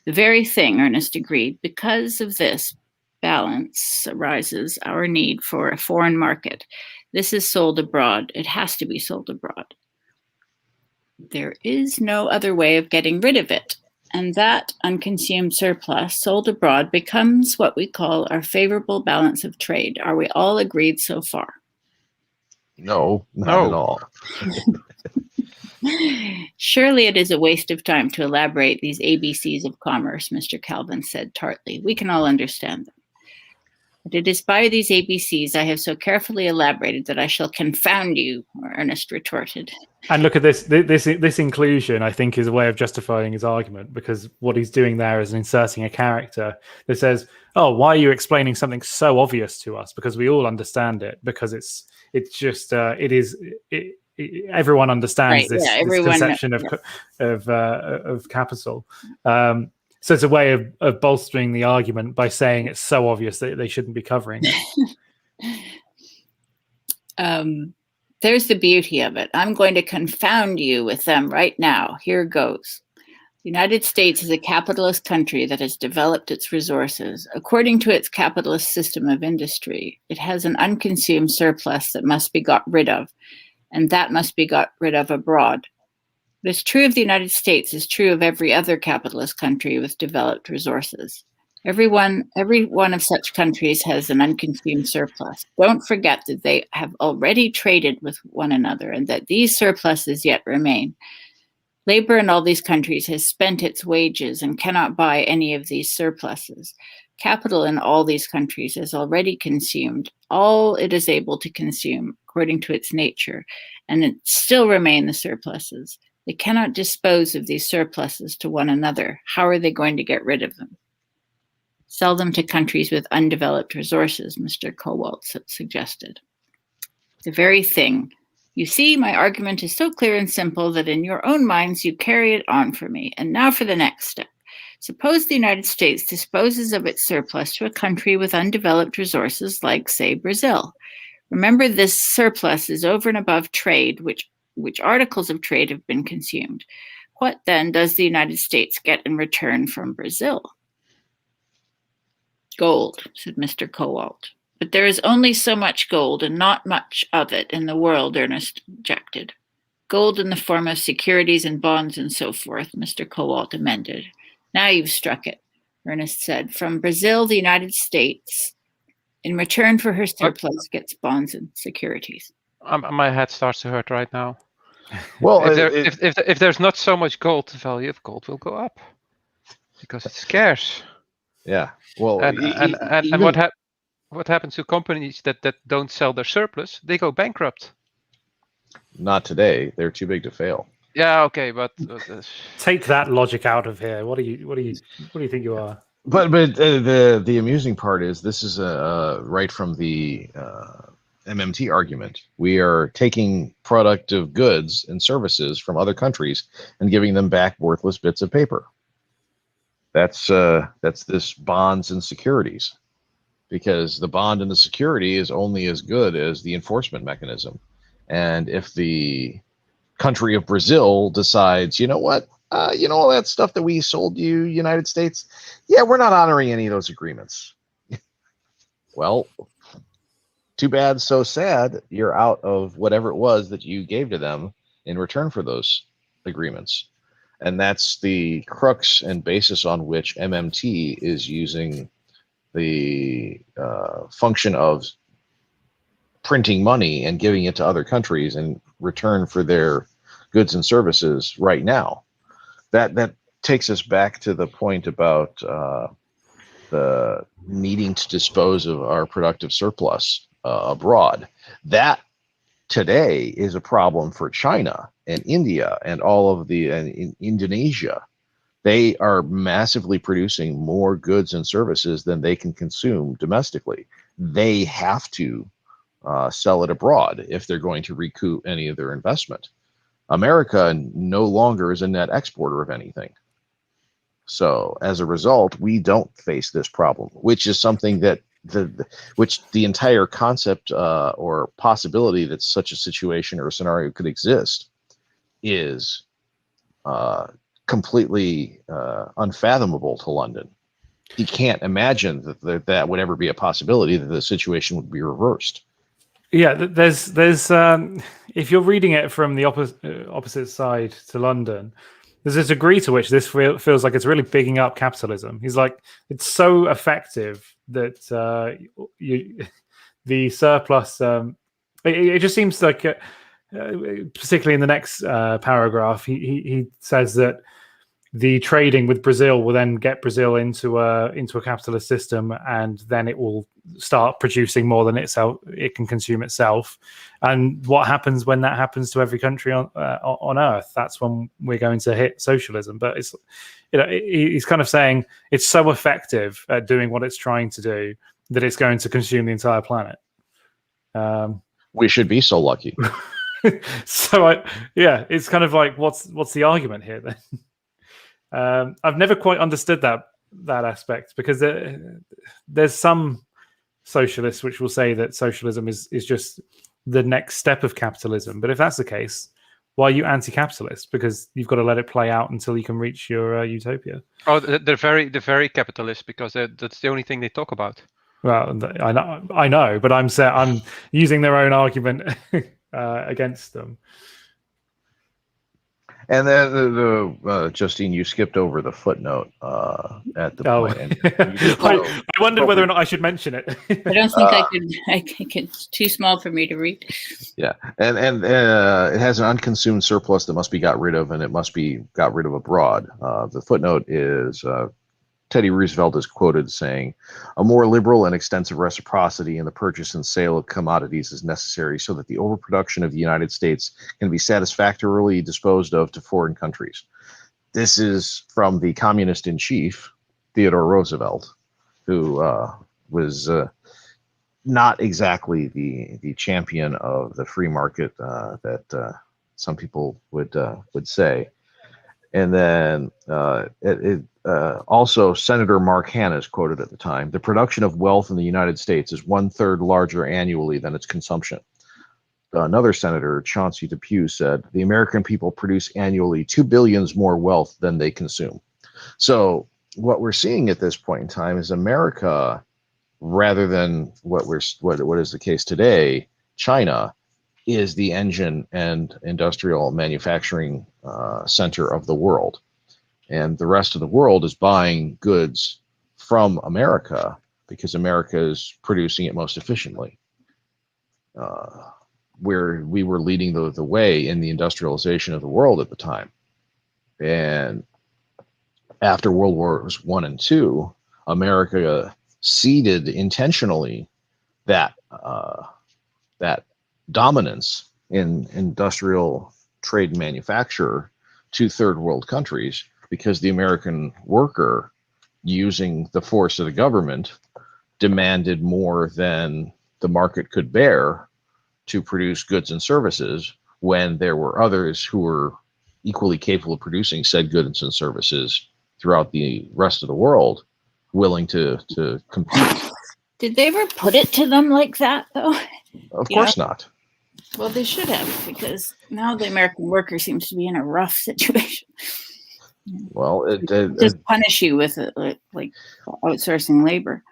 The very thing, Ernest agreed. Because of this balance arises our need for a foreign market. This is sold abroad. It has to be sold abroad. There is no other way of getting rid of it. And that unconsumed surplus sold abroad becomes what we call our favorable balance of trade. Are we all agreed so far? No, not at all. Surely it is a waste of time to elaborate these ABCs of commerce, Mr. Calvin said tartly. We can all understand them. But it is by these ABCs I have so carefully elaborated that I shall confound you, Ernest retorted. And look at this. This inclusion, I think, is a way of justifying his argument, because what he's doing there is inserting a character that says, "Oh, why are you explaining something so obvious to us? Because we all understand it. Because it's just everyone understands this conception of capital." So it's a way of bolstering the argument by saying it's so obvious that they shouldn't be covering it. There's the beauty of it. I'm going to confound you with them right now. Here goes. The United States is a capitalist country that has developed its resources. According to its capitalist system of industry, it has an unconsumed surplus that must be got rid of, and that must be got rid of abroad. What is true of the United States is true of every other capitalist country with developed resources. Every one of such countries has an unconsumed surplus. Don't forget that they have already traded with one another and that these surpluses yet remain. Labor in all these countries has spent its wages and cannot buy any of these surpluses. Capital in all these countries has already consumed all it is able to consume according to its nature, and it still remain the surpluses. They cannot dispose of these surpluses to one another. How are they going to get rid of them? Sell them to countries with undeveloped resources, Mr. Cowalt suggested. The very thing. You see, my argument is so clear and simple that in your own minds you carry it on for me. And now for the next step. Suppose the United States disposes of its surplus to a country with undeveloped resources like, say, Brazil. Remember, this surplus is over and above trade, which articles of trade have been consumed. What then does the United States get in return from Brazil? Gold, said Mr. Cowalt. But there is only so much gold and not much of it in the world, Ernest objected. Gold in the form of securities and bonds and so forth, Mr. Cowalt amended. Now you've struck it, Ernest said. From Brazil, the United States, in return for her surplus, gets bonds and securities. My head starts to hurt right now. Well, if there's not so much gold, the value of gold will go up because it's scarce. Yeah. Well, and what happens to companies that don't sell their surplus? They go bankrupt. Not today. They're too big to fail. Yeah. Okay, but take that logic out of here. What do you think you are? But the amusing part is this is right from the MMT argument. We are taking productive goods and services from other countries and giving them back worthless bits of paper. That's this bonds and securities, because the bond and the security is only as good as the enforcement mechanism. And if the country of Brazil decides, you know what, all that stuff that we sold you, United States, yeah, we're not honoring any of those agreements. Well, too bad, so sad. You're out of whatever it was that you gave to them in return for those agreements. And that's the crux and basis on which MMT is using the function of printing money and giving it to other countries in return for their goods and services right now. That takes us back to the point about the needing to dispose of our productive surplus abroad. That today is a problem for China and India and all of in Indonesia. They are massively producing more goods and services than they can consume domestically. They have to sell it abroad if they're going to recoup any of their investment. America no longer is a net exporter of anything. So as a result, we don't face this problem, which is something that the entire concept or possibility that such a situation or a scenario could exist is completely unfathomable to London. He can't imagine that would ever be a possibility, that the situation would be reversed. Yeah, there's if you're reading it from the opposite side to London, there's a degree to which this feels like it's really bigging up capitalism. He's like, it's so effective that the surplus. It just seems like, particularly in the next paragraph, he says that the trading with Brazil will then get Brazil into a capitalist system, and then it will start producing more than it can consume itself. And what happens when that happens to every country on Earth? That's when we're going to hit socialism. But it's, he's kind of saying it's so effective at doing what it's trying to do that it's going to consume the entire planet. We should be so lucky. So it's kind of like, what's the argument here then? I've never quite understood that aspect, because there's some socialists which will say that socialism is just the next step of capitalism. But if that's the case, why are you anti-capitalist? Because you've got to let it play out until you can reach your utopia. Oh, they're very capitalist, because that's the only thing they talk about. Well, I know, but I'm using their own argument against them. And then Justine, you skipped over the footnote at the point. I wondered whether or not I should mention it. I don't think I could. It's too small for me to read. Yeah, and it has an unconsumed surplus that must be got rid of, and it must be got rid of abroad. The footnote is Teddy Roosevelt is quoted saying, "A more liberal and extensive reciprocity in the purchase and sale of commodities is necessary so that the overproduction of the United States can be satisfactorily disposed of to foreign countries." This is from the communist-in-chief, Theodore Roosevelt, who was not exactly the champion of the free market that some people would say. And then also Senator Mark Hanna is quoted at the time. "The production of wealth in the United States is 1/3 larger annually than its consumption." Another senator, Chauncey Depew, said, "The American people produce annually 2 billion more wealth than they consume." So what we're seeing at this point in time is America, rather than what is the case today, China is the engine and industrial manufacturing center of the world. And the rest of the world is buying goods from America because America is producing it most efficiently. Where we were leading the way in the industrialization of the world at the time. And after World Wars I and II, America ceded intentionally that dominance in industrial trade and manufacture to third world countries, because the American worker, using the force of the government, demanded more than the market could bear to produce goods and services when there were others who were equally capable of producing said goods and services throughout the rest of the world, willing to compete. Did they ever put it to them like that, though? Of course not. Well, they should have, because now the American worker seems to be in a rough situation. Well, just punish you with it, like outsourcing labor.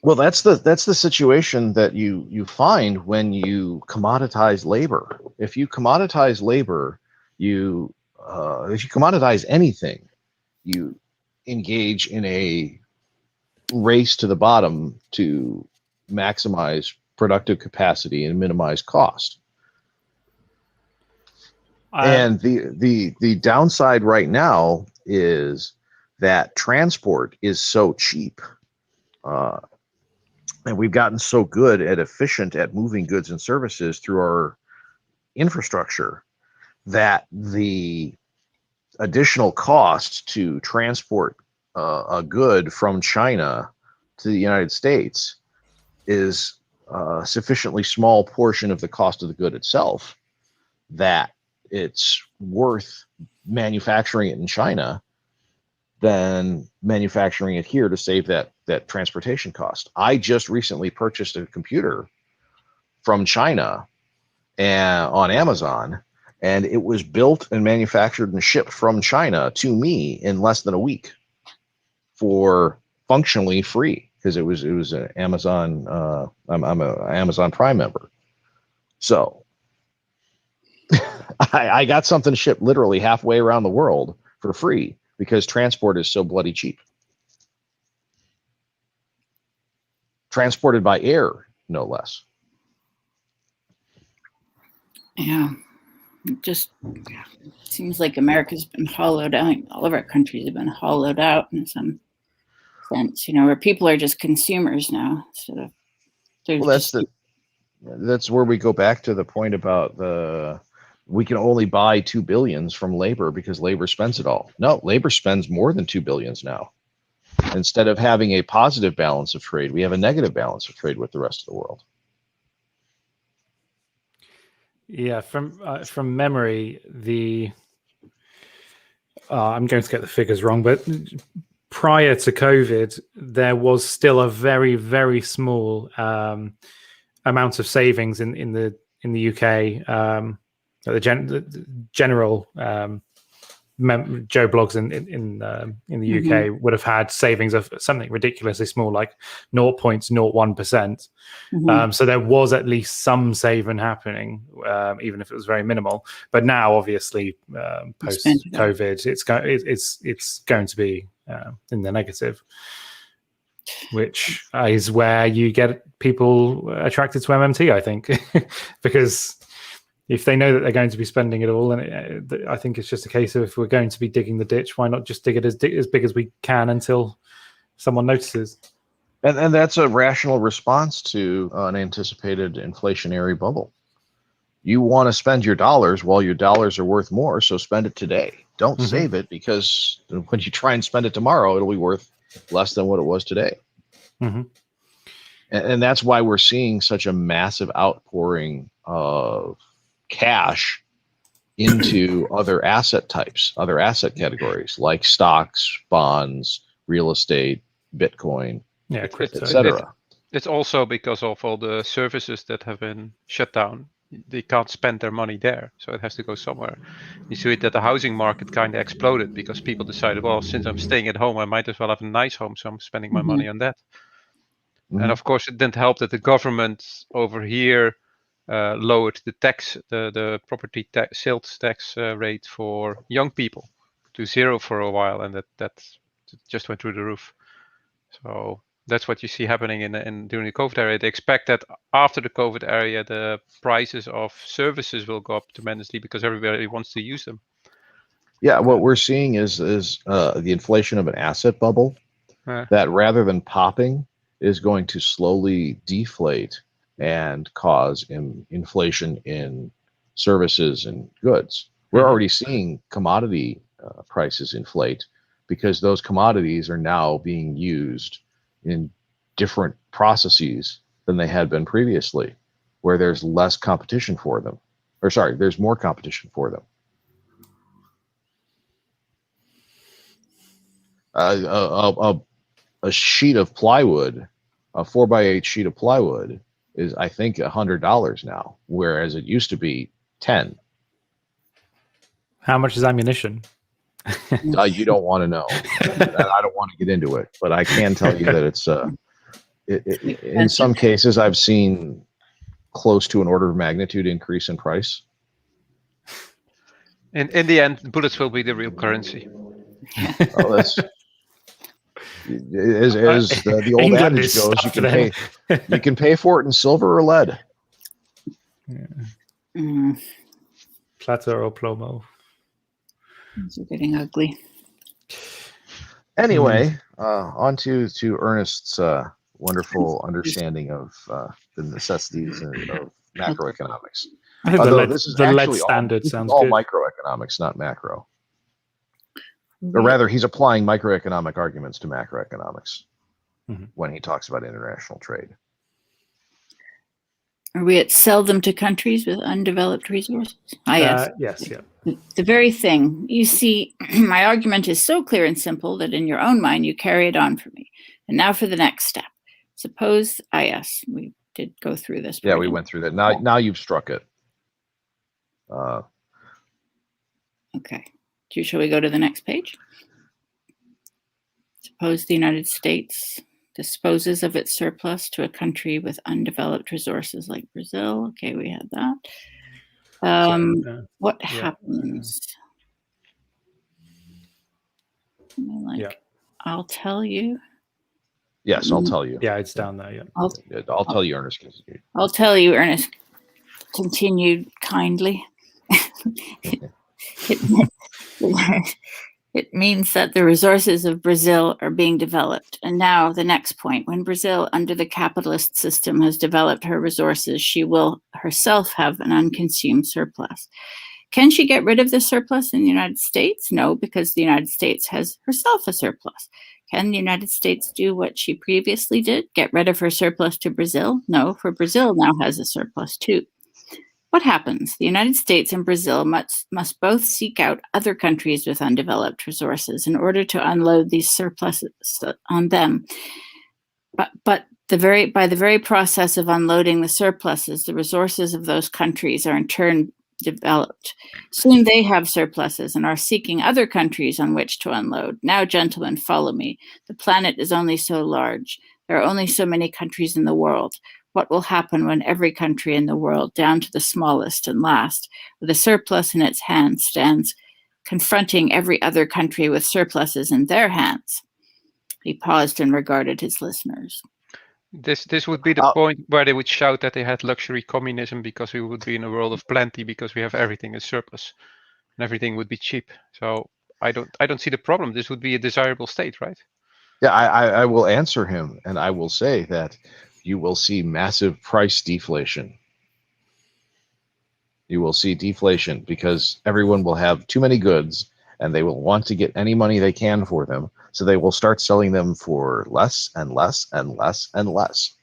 Well, that's the situation that you find when you commoditize labor. If you commoditize labor, if you commoditize anything, you engage in a race to the bottom to maximize productive capacity and minimize cost. And the downside right now is that transport is so cheap, and we've gotten so good at efficient at moving goods and services through our infrastructure that the additional cost to transport a good from China to the United States is a sufficiently small portion of the cost of the good itself that it's worth manufacturing it in China than manufacturing it here to save that transportation cost. I just recently purchased a computer from China and on Amazon, and it was built and manufactured and shipped from China to me in less than a week for functionally free, because it was an Amazon. I'm an Amazon Prime member, so I got something shipped literally halfway around the world for free because transport is so bloody cheap. Transported by air, no less. Yeah, it just seems like America's been hollowed out. All of our countries have been hollowed out in some sense, where people are just consumers now instead of. Well, that's where we go back to the point about we can only buy 2 billions from labor because labor spends it all. No, labor spends more than 2 billions now. Instead of having a positive balance of trade, we have a negative balance of trade with the rest of the world. Yeah, from memory, I'm going to get the figures wrong, but prior to COVID, there was still a very, very small amount of savings in the UK. The general Joe Blogs in the UK would have had savings of something ridiculously small, like 0.01%. So there was at least some saving happening, even if it was very minimal. But now, obviously, post COVID, it's going to be in the negative, which is where you get people attracted to MMT, I think, because if they know that they're going to be spending it all, and I think it's just a case of, if we're going to be digging the ditch, why not just dig it as big as we can until someone notices? And that's a rational response to an anticipated inflationary bubble. You want to spend your dollars while your dollars are worth more, so spend it today. Don't save it, because when you try and spend it tomorrow, it'll be worth less than what it was today. And that's why we're seeing such a massive outpouring of cash into other asset types, other asset categories like stocks, bonds, real estate, Bitcoin, etc. It's also because of all the services that have been shut down. They can't spend their money there, so it has to go somewhere. You see it that the housing market kind of exploded because people decided, well, since I'm staying at home, I might as well have a nice home, so I'm spending my money on that. And of course, it didn't help that the government over here lowered the tax, the property sales tax rate for young people to 0 for a while, and that just went through the roof. So that's what you see happening during the COVID area. They expect that after the COVID area, the prices of services will go up tremendously because everybody wants to use them. Yeah, what we're seeing is the inflation of an asset bubble that, rather than popping, is going to slowly deflate and cause inflation in services and goods. We're already seeing commodity prices inflate because those commodities are now being used in different processes than they had been previously, where there's less competition for them. Or sorry, there's more competition for them. A sheet of plywood, a 4x8 sheet of plywood is, I think, $100 now, whereas it used to be 10. How much is ammunition? You don't want to know. I don't want to get into it, but I can tell you that it's in some cases I've seen close to an order of magnitude increase in price. In the end, bullets will be the real currency. Oh, that's as the old England adage is goes, stuffed you can pay for it in silver or lead. Mm, Plata or plomo. these are getting ugly. Anyway, on to Ernest's wonderful understanding of the necessities of macroeconomics. I think Although the this is lead actually standard all sounds all good. microeconomics, not macro. Or rather, he's applying microeconomic arguments to macroeconomics when he talks about international trade. Are we at sell them to countries with undeveloped resources? Yes. Yes, yeah. The very thing. You see, my argument is so clear and simple that in your own mind you carry it on for me. And now for the next step. Suppose, yes, we did go through this. Yeah, we went through that. Now you've struck it. Okay. Shall we go to the next page? Suppose the United States disposes of its surplus to a country with undeveloped resources like Brazil. Okay, we had that. What happens? I'll tell you. Yes, I'll tell you. Yeah, it's down there. Yeah. I'll tell you, Ernest. I'll tell you, Ernest. Continued kindly. It means that the resources of Brazil are being developed. And now the next point, when Brazil, under the capitalist system, has developed her resources, she will herself have an unconsumed surplus. Can she get rid of the surplus in the United States? No, because the United States has herself a surplus. Can the United States do what she previously did, get rid of her surplus to Brazil? No, for Brazil now has a surplus too. What happens? The United States and Brazil must both seek out other countries with undeveloped resources in order to unload these surpluses on them. But by the very process of unloading the surpluses, the resources of those countries are in turn developed. Soon they have surpluses and are seeking other countries on which to unload. Now, gentlemen, follow me. The planet is only so large. There are only so many countries in the world. What will happen when every country in the world, down to the smallest and last, with a surplus in its hands, stands confronting every other country with surpluses in their hands? He paused and regarded his listeners. This would be the point where they would shout that they had luxury communism because we would be in a world of plenty because we have everything in surplus and everything would be cheap. So I don't see the problem. This would be a desirable state, right? Yeah, I will answer him, and I will say that you will see massive price deflation. You will see deflation because everyone will have too many goods and they will want to get any money they can for them. So they will start selling them for less and less and less and less.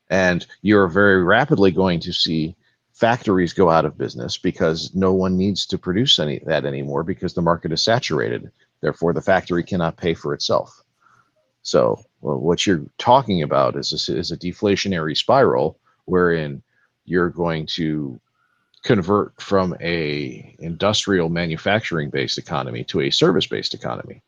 And you're very rapidly going to see factories go out of business because no one needs to produce any of that anymore because the market is saturated. Therefore, the factory cannot pay for itself. So what you're talking about is a deflationary spiral wherein you're going to convert from a industrial manufacturing-based economy to a service-based economy.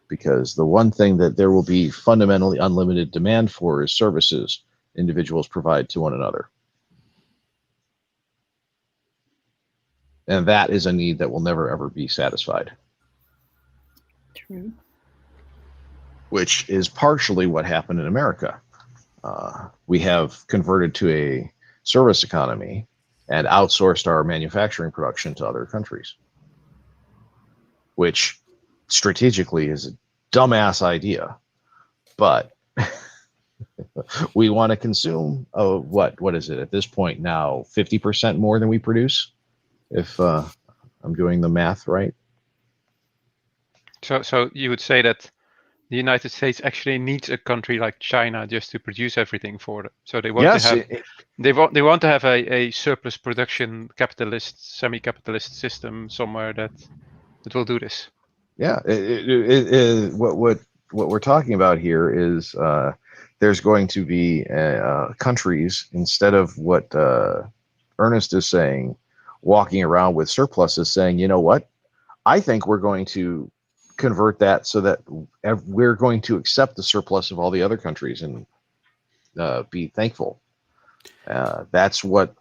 Because the one thing that there will be fundamentally unlimited demand for is services individuals provide to one another. And that is a need that will never, ever be satisfied. True. Which is partially what happened in America. We have converted to a service economy and outsourced our manufacturing production to other countries, which strategically is a dumbass idea, but we want to consume what is it at this point now, 50% more than we produce, if I'm doing the math right. So you would say that the United States actually needs a country like China just to produce everything for them. So they want to have they want to have a surplus production capitalist, semi-capitalist system somewhere that will do this. Yeah, what we're talking about here is there's going to be countries, instead of what Ernest is saying, walking around with surpluses, saying, you know what, I think we're going to convert that so that we're going to accept the surplus of all the other countries and be thankful. That's what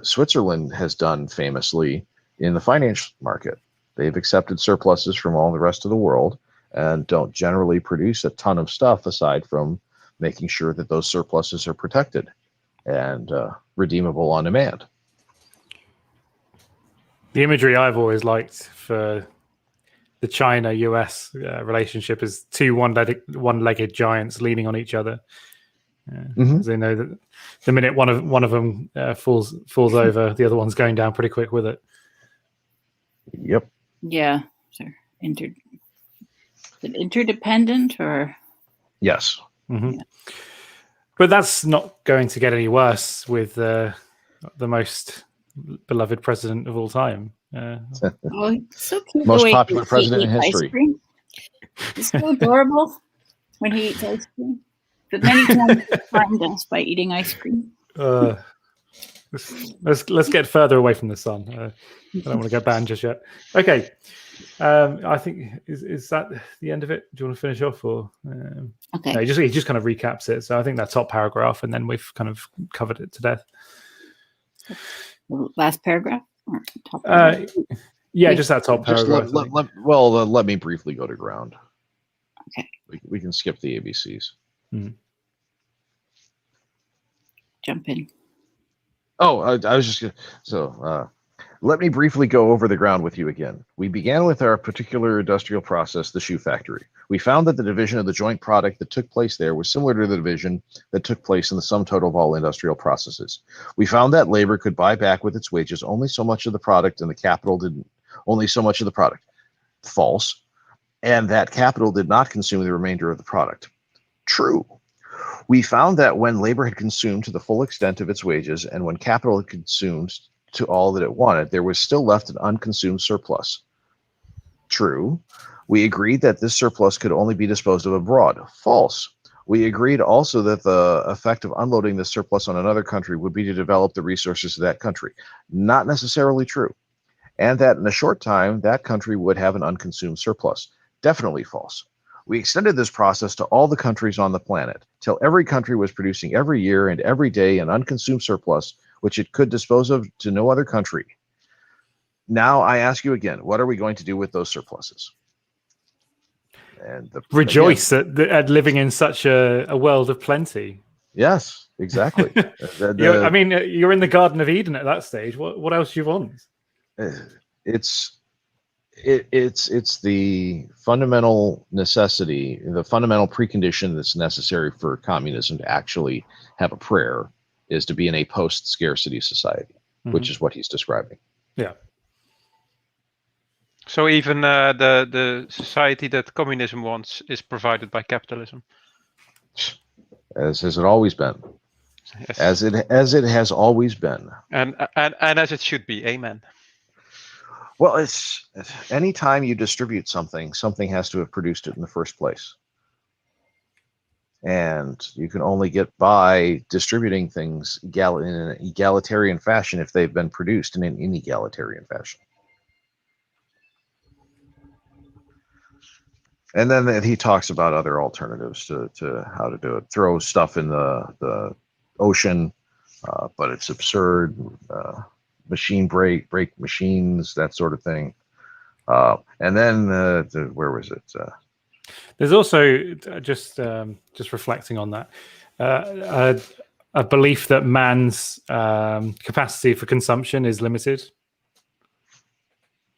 Switzerland has done famously in the financial market. They've accepted surpluses from all the rest of the world and don't generally produce a ton of stuff aside from making sure that those surpluses are protected and redeemable on demand. The imagery I've always liked for the China-US relationship is two one-legged giants leaning on each other. Because they know that the minute one of them falls over, the other one's going down pretty quick with it. Yep. Yeah. So interdependent or? Yes. Mm-hmm. Yeah. But that's not going to get any worse with the most beloved president of all time. Oh, so cute. Most popular president in history. It's so adorable when he eats ice cream. But many times he harmed us by eating ice cream. Let's get further away from the sun. I don't want to get banned just yet. Okay. I think is that the end of it? Do you want to finish off, or okay? No, he just kind of recaps it. So I think that top paragraph, and then we've kind of covered it to death. Last paragraph. Or top paragraph? Yeah, just that top paragraph. Let me briefly go to ground. Okay. We can skip the ABCs. Jump in. Oh, I was just going to... let me briefly go over the ground with you again. We began with our particular industrial process, the shoe factory. We found that the division of the joint product that took place there was similar to the division that took place in the sum total of all industrial processes. We found that labor could buy back with its wages only so much of the product, and the capital didn't. Only so much of the product. False. And that capital did not consume the remainder of the product. True. We found that when labor had consumed to the full extent of its wages, and when capital had consumed to all that it wanted, there was still left an unconsumed surplus. True. We agreed that this surplus could only be disposed of abroad. False. We agreed also that the effect of unloading this surplus on another country would be to develop the resources of that country. Not necessarily true. And that in a short time, that country would have an unconsumed surplus. Definitely false. We extended this process to all the countries on the planet, till every country was producing every year and every day an unconsumed surplus, which it could dispose of to no other country. Now I ask you again, what are we going to do with those surpluses? And rejoice at living in such a world of plenty. Yes, exactly. I mean, you're in the Garden of Eden at that stage. What else do you want? It's the fundamental necessity, the fundamental precondition that's necessary for communism to actually have a prayer is to be in a post-scarcity society, which is what he's describing. Yeah. So even the society that communism wants is provided by capitalism. As has it always been. Yes. As it has always been. And as it should be. Amen. Well, it's anytime you distribute something has to have produced it in the first place. And you can only get by distributing things in an egalitarian fashion if they've been produced in an inegalitarian fashion. And then he talks about other alternatives to how to do it. Throw stuff in the ocean, but it's absurd. Machine break machines, that sort of thing. And then where was it? There's also just reflecting on that a belief that man's capacity for consumption is limited.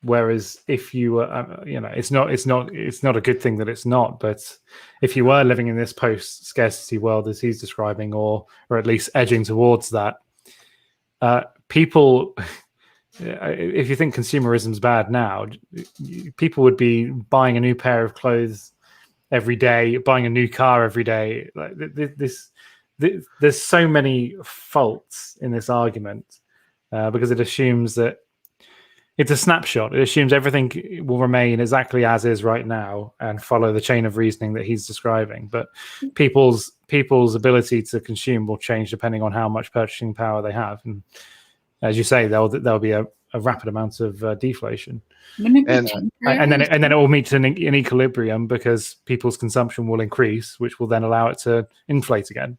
Whereas if you were, it's not a good thing that it's not. But if you were living in this post-scarcity world as he's describing, or at least edging towards that, people, if you think consumerism's bad now, people would be buying a new pair of clothes every day, buying a new car every day. Like there's so many faults in this argument because it assumes that it's a snapshot. It assumes everything will remain exactly as is right now and follow the chain of reasoning that he's describing. But people's ability to consume will change depending on how much purchasing power they have. And as you say, there'll be a rapid amount of deflation. And then it will meet an equilibrium because people's consumption will increase, which will then allow it to inflate again.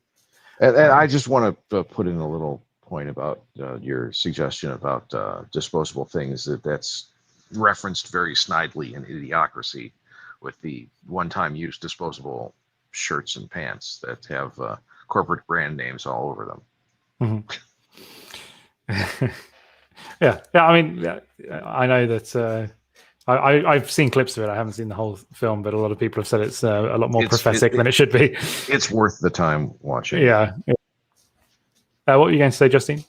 And I just want to put in a little point about your suggestion about disposable things, that's referenced very snidely in Idiocracy with the one-time use disposable shirts and pants that have corporate brand names all over them. Mm-hmm. yeah. I mean, I know that I've seen clips of it. I haven't seen the whole film, but a lot of people have said it's a lot more prophetic than it should be. It's worth the time watching. Yeah. What were you going to say, Justine?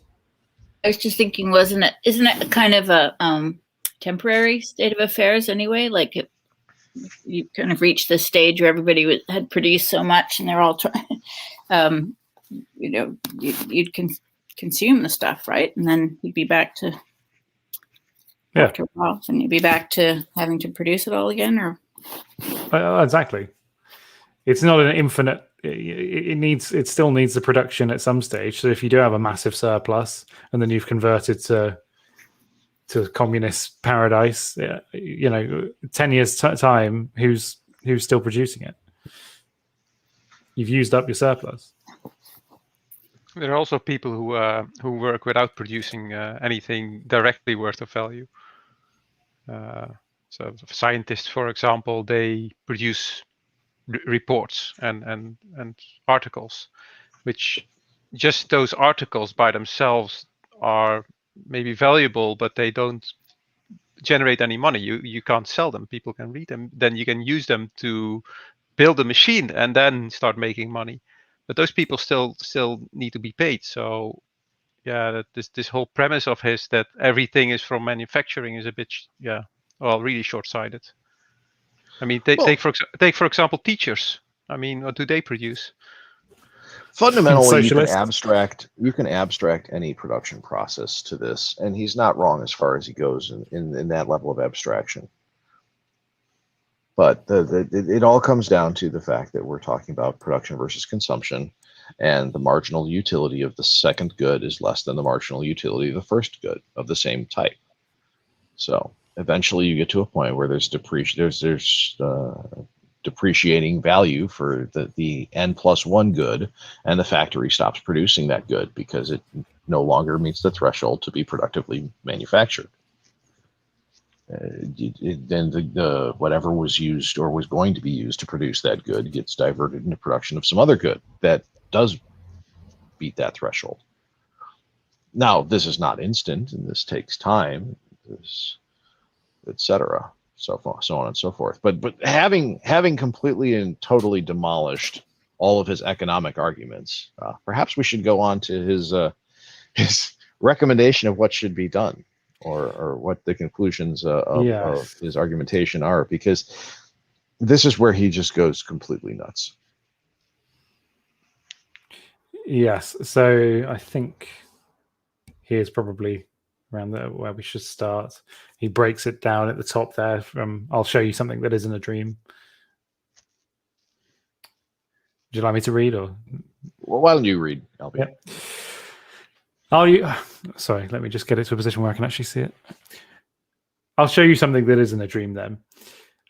I was just thinking, isn't it kind of a temporary state of affairs anyway? Like you kind of reached this stage where everybody had produced so much, and they're all trying, you'd consume the stuff, right? And then you'd be back to after a while, and you'd be back to having to produce it all again, or exactly. It's not an infinite. It still needs the production at some stage. So if you do have a massive surplus and then you've converted to communist paradise, 10 years time, who's still producing it? You've used up your surplus. There are also people who work without producing anything directly worth of value. So scientists, for example, they produce reports and articles, which just those articles by themselves are maybe valuable, but they don't generate any money. You can't sell them. People can read them. Then you can use them to build a machine and then start making money. But those people still need to be paid. So yeah, this whole premise of his that everything is from manufacturing is a bit really short-sighted. I mean, take for example teachers. I mean, what do they produce? Fundamentally, you can abstract any production process to this, and he's not wrong as far as he goes in that level of abstraction. But it all comes down to the fact that we're talking about production versus consumption, and the marginal utility of the second good is less than the marginal utility of the first good of the same type. So eventually you get to a point where there's depreciating value for the n+1 good, and the factory stops producing that good because it no longer meets the threshold to be productively manufactured. Then the whatever was used or was going to be used to produce that good gets diverted into production of some other good that does beat that threshold. Now, this is not instant, and this takes time, etc. So on and so forth. But having completely and totally demolished all of his economic arguments, perhaps we should go on to his recommendation of what should be done, or what the conclusions of his argumentation are, because this is where he just goes completely nuts. Yes. So I think here's probably around where we should start. He breaks it down at the top there from, I'll show you something that isn't a dream. Would you like me to read, or? Well, why don't you read, Albie? Yep. Sorry, let me just get it to a position where I can actually see it. I'll show you something that isn't a dream then.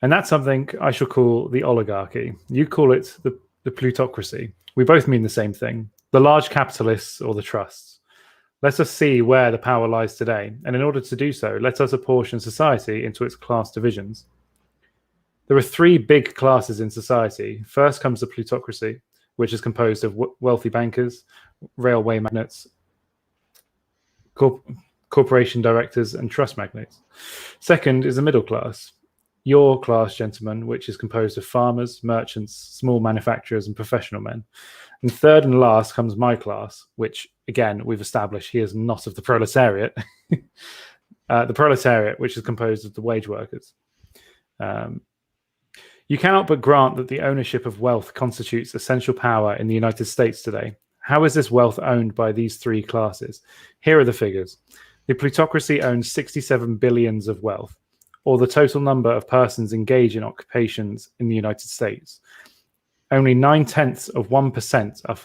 And that's something I shall call the oligarchy. You call it the plutocracy. We both mean the same thing. The large capitalists or the trusts. Let us see where the power lies today, and in order to do so, let us apportion society into its class divisions. There are three big classes in society. First comes the plutocracy, which is composed of wealthy bankers, railway magnates, corporation directors, and trust magnates. Second is the middle class, your class, gentlemen, which is composed of farmers, merchants, small manufacturers, and professional men. And third and last comes my class, which, again, we've established he is not of the proletariat. The proletariat, which is composed of the wage workers. You cannot but grant that the ownership of wealth constitutes essential power in the United States today. How is this wealth owned by these three classes? Here are the figures. The plutocracy owns 67 billions of wealth, or the total number of persons engaged in occupations in the United States. Only 0.9% are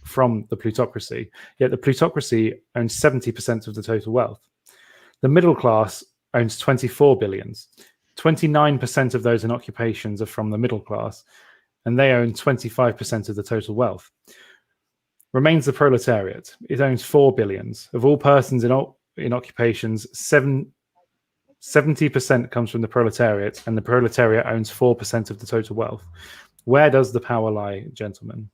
from the plutocracy, yet the plutocracy owns 70% of the total wealth. The middle class owns 24 billions. 29% of those in occupations are from the middle class, and they own 25% of the total wealth. Remains the proletariat. It owns 4 billions. Of all persons in occupations, 70% comes from the proletariat, and the proletariat owns 4% of the total wealth. Where does the power lie, gentlemen?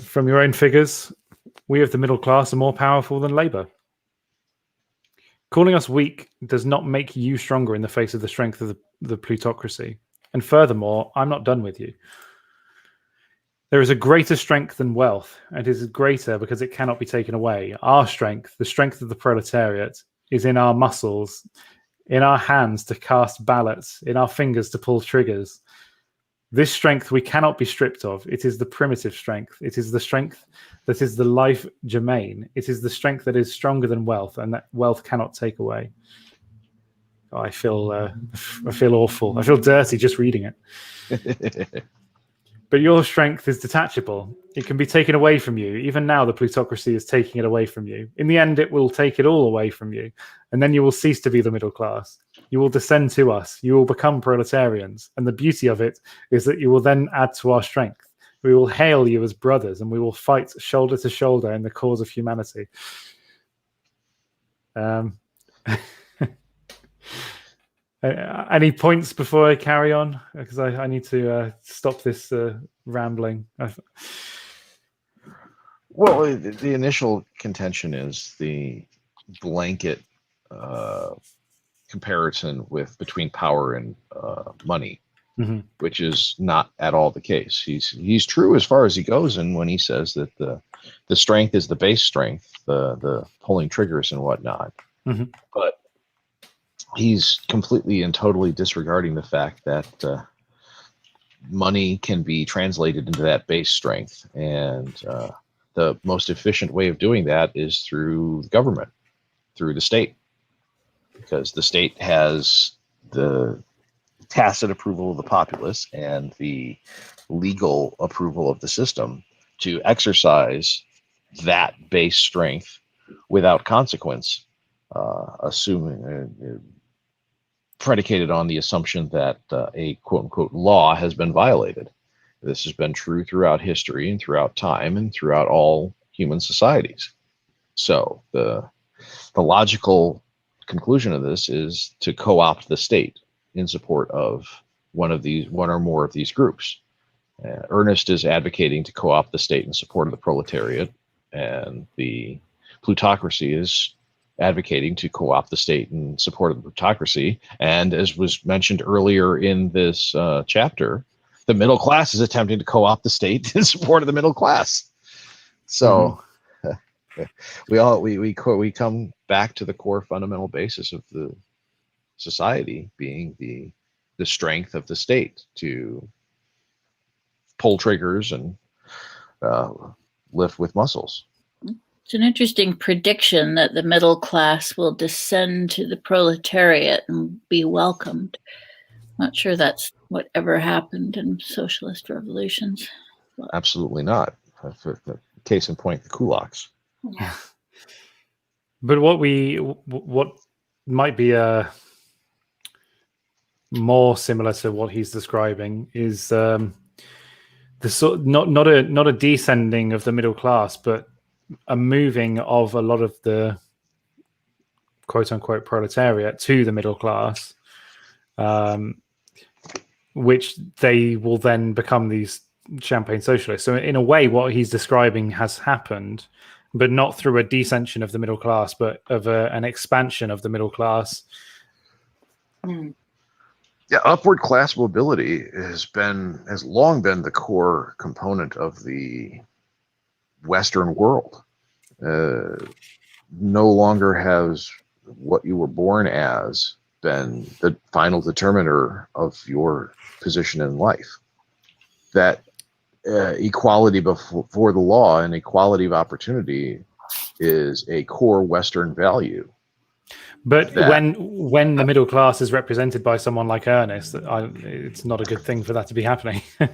From your own figures, we of the middle class are more powerful than Labour. Calling us weak does not make you stronger in the face of the strength of the plutocracy. And furthermore, I'm not done with you. There is a greater strength than wealth, and it is greater because it cannot be taken away. Our strength, the strength of the proletariat, is in our muscles, in our hands to cast ballots, in our fingers to pull triggers. This strength we cannot be stripped of. It is the primitive strength. It is the strength that is the life germane. It is the strength that is stronger than wealth, and that wealth cannot take away. Oh, I feel awful. I feel dirty just reading it. But your strength is detachable. It can be taken away from you. Even now, the plutocracy is taking it away from you. In the end, it will take it all away from you. And then you will cease to be the middle class. You will descend to us. You will become proletarians. And the beauty of it is that you will then add to our strength. We will hail you as brothers, and we will fight shoulder to shoulder in the cause of humanity. Any points before I carry on? Because I need to stop this rambling. Well, the initial contention is the blanket comparison between power and money, which is not at all the case. He's true as far as he goes, and when he says that the strength is the base strength, the pulling triggers and whatnot, but he's completely and totally disregarding the fact that money can be translated into that base strength, and the most efficient way of doing that is through government, through the state, because the state has the tacit approval of the populace and the legal approval of the system to exercise that base strength without consequence, predicated on the assumption that a quote-unquote law has been violated. This has been true throughout history and throughout time and throughout all human societies. So the logical conclusion of this is to co-opt the state in support of one or more of these groups. Ernest is advocating to co-opt the state in support of the proletariat, and the plutocracy is advocating to co-opt the state in support of the plutocracy. And as was mentioned earlier in this chapter, the middle class is attempting to co-opt the state in support of the middle class. So we come back to the core fundamental basis of the society being the strength of the state to pull triggers and lift with muscles. It's an interesting prediction that the middle class will descend to the proletariat and be welcomed. Not sure that's what ever happened in socialist revolutions. Absolutely not. Case in point, the kulaks. Yeah. But what might be more similar to what he's describing is the sort not a descending of the middle class, but a moving of a lot of the quote-unquote proletariat to the middle class, which they will then become these champagne socialists. So in a way, what he's describing has happened, but not through a descension of the middle class, but of an expansion of the middle class. Yeah, upward class mobility has long been the core component of the Western world. No longer has what you were born as been the final determiner of your position in life. That equality before the law and equality of opportunity is a core Western value. But when the middle class is represented by someone like Ernest, it's not a good thing for that to be happening. I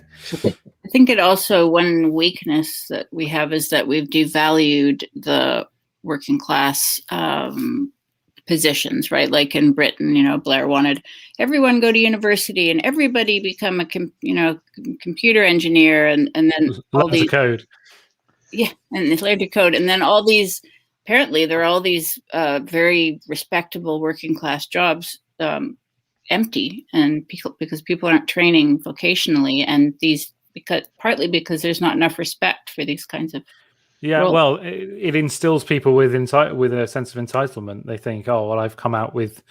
think it also, one weakness that we have is that we've devalued the working class positions, right? Like in Britain, Blair wanted everyone go to university and everybody become a computer engineer, and then all these code. Yeah, and they learned to code, and then all these. Apparently, there are all these very respectable working class jobs empty, and because people aren't training vocationally, and partly because there's not enough respect for these kinds of. Yeah, well, it instills people with a sense of entitlement. They think, oh, well, I've come out with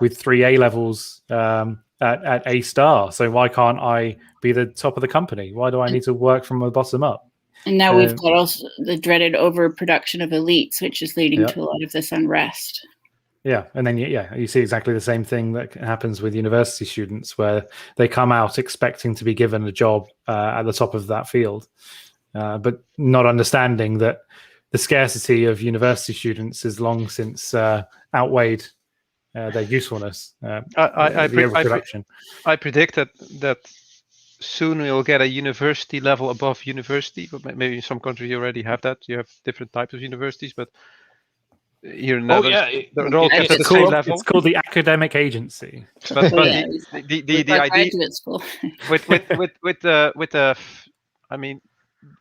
3 A levels at A star, so why can't I be the top of the company? Why do I need to work from the bottom up? And now we've got also the dreaded overproduction of elites, which is leading to a lot of this unrest. Yeah, and then you see exactly the same thing that happens with university students, where they come out expecting to be given a job at the top of that field, but not understanding that the scarcity of university students is long since outweighed their usefulness. I predict that soon we'll get a university level above university, but maybe in some countries you already have that. You have different types of universities, but here in Netherlands, they're all kept at the same level. It's called the academic agency. But the idea school. with the I mean,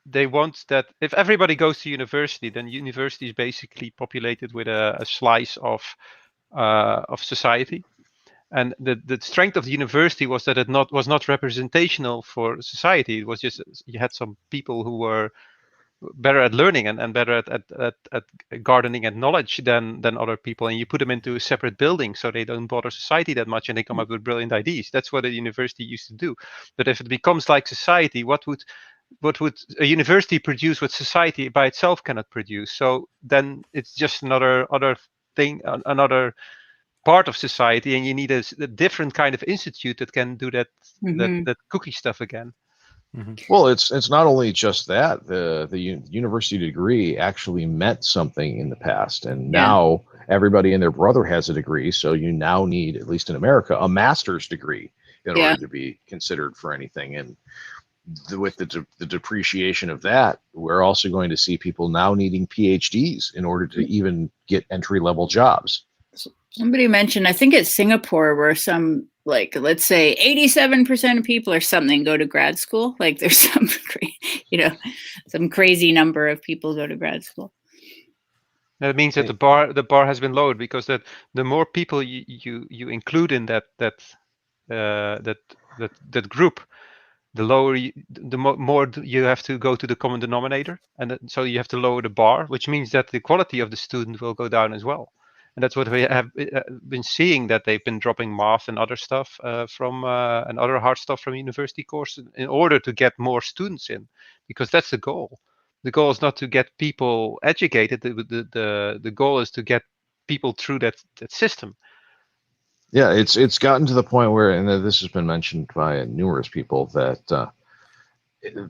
they want that if everybody goes to university, then university is basically populated with a slice of society. And the strength of the university was that it was not representational for society. It was just you had some people who were better at learning and better at gardening and knowledge than other people, and you put them into a separate building so they don't bother society that much, and they come up with brilliant ideas. That's what a university used to do. But if it becomes like society, what would a university produce what society by itself cannot produce? So then it's just another thing, another part of society, and you need a different kind of institute that can do that that cookie stuff again. Mm-hmm. Well, it's not only just that. The university degree actually meant something in the past, and now everybody and their brother has a degree. So you now need, at least in America, a master's degree in order to be considered for anything. And with the depreciation of that, we're also going to see people now needing PhDs in order to even get entry-level jobs. Somebody mentioned, I think it's Singapore, where some, like, let's say 87% of people or something go to grad school. Like there's some crazy number of people go to grad school. That means that the bar has been lowered, because that the more people you include in that group, the lower the more you have to go to the common denominator, and so you have to lower the bar, which means that the quality of the student will go down as well. And that's what we have been seeing, that they've been dropping math and other stuff from and other hard stuff from university courses in order to get more students in, because that's the goal. The goal is not to get people educated. The goal is to get people through that system. Yeah, it's gotten to the point where, and this has been mentioned by numerous people, that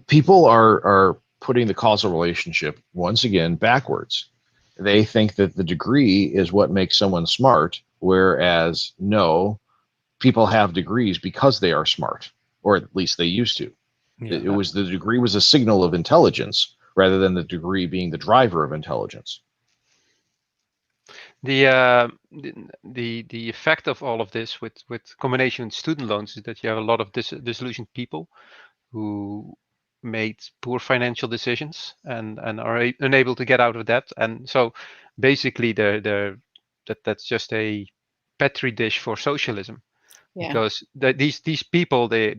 people are putting the causal relationship once again backwards. They think that the degree is what makes someone smart, whereas no, people have degrees because they are smart, or at least they used to. Yeah. The degree was a signal of intelligence rather than the degree being the driver of intelligence. The effect of all of this with combination with student loans is that you have a lot of disillusioned people who made poor financial decisions and are unable to get out of debt, and so basically that's just a petri dish for socialism. Because these people they've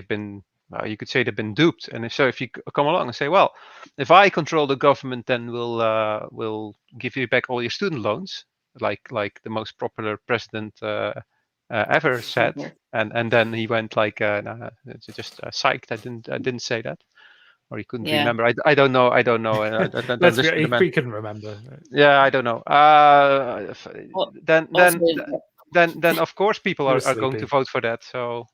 been, you could say, they've been duped. And so if you come along and say, well, if I control the government, then we'll give you back all your student loans, like the most popular president ever said, and then he went like, no, it's just psyched. I didn't say that, or he couldn't remember. I don't know. I don't he couldn't remember. Yeah, I don't know. Then then of course people You're are going to sleepy. vote for that. So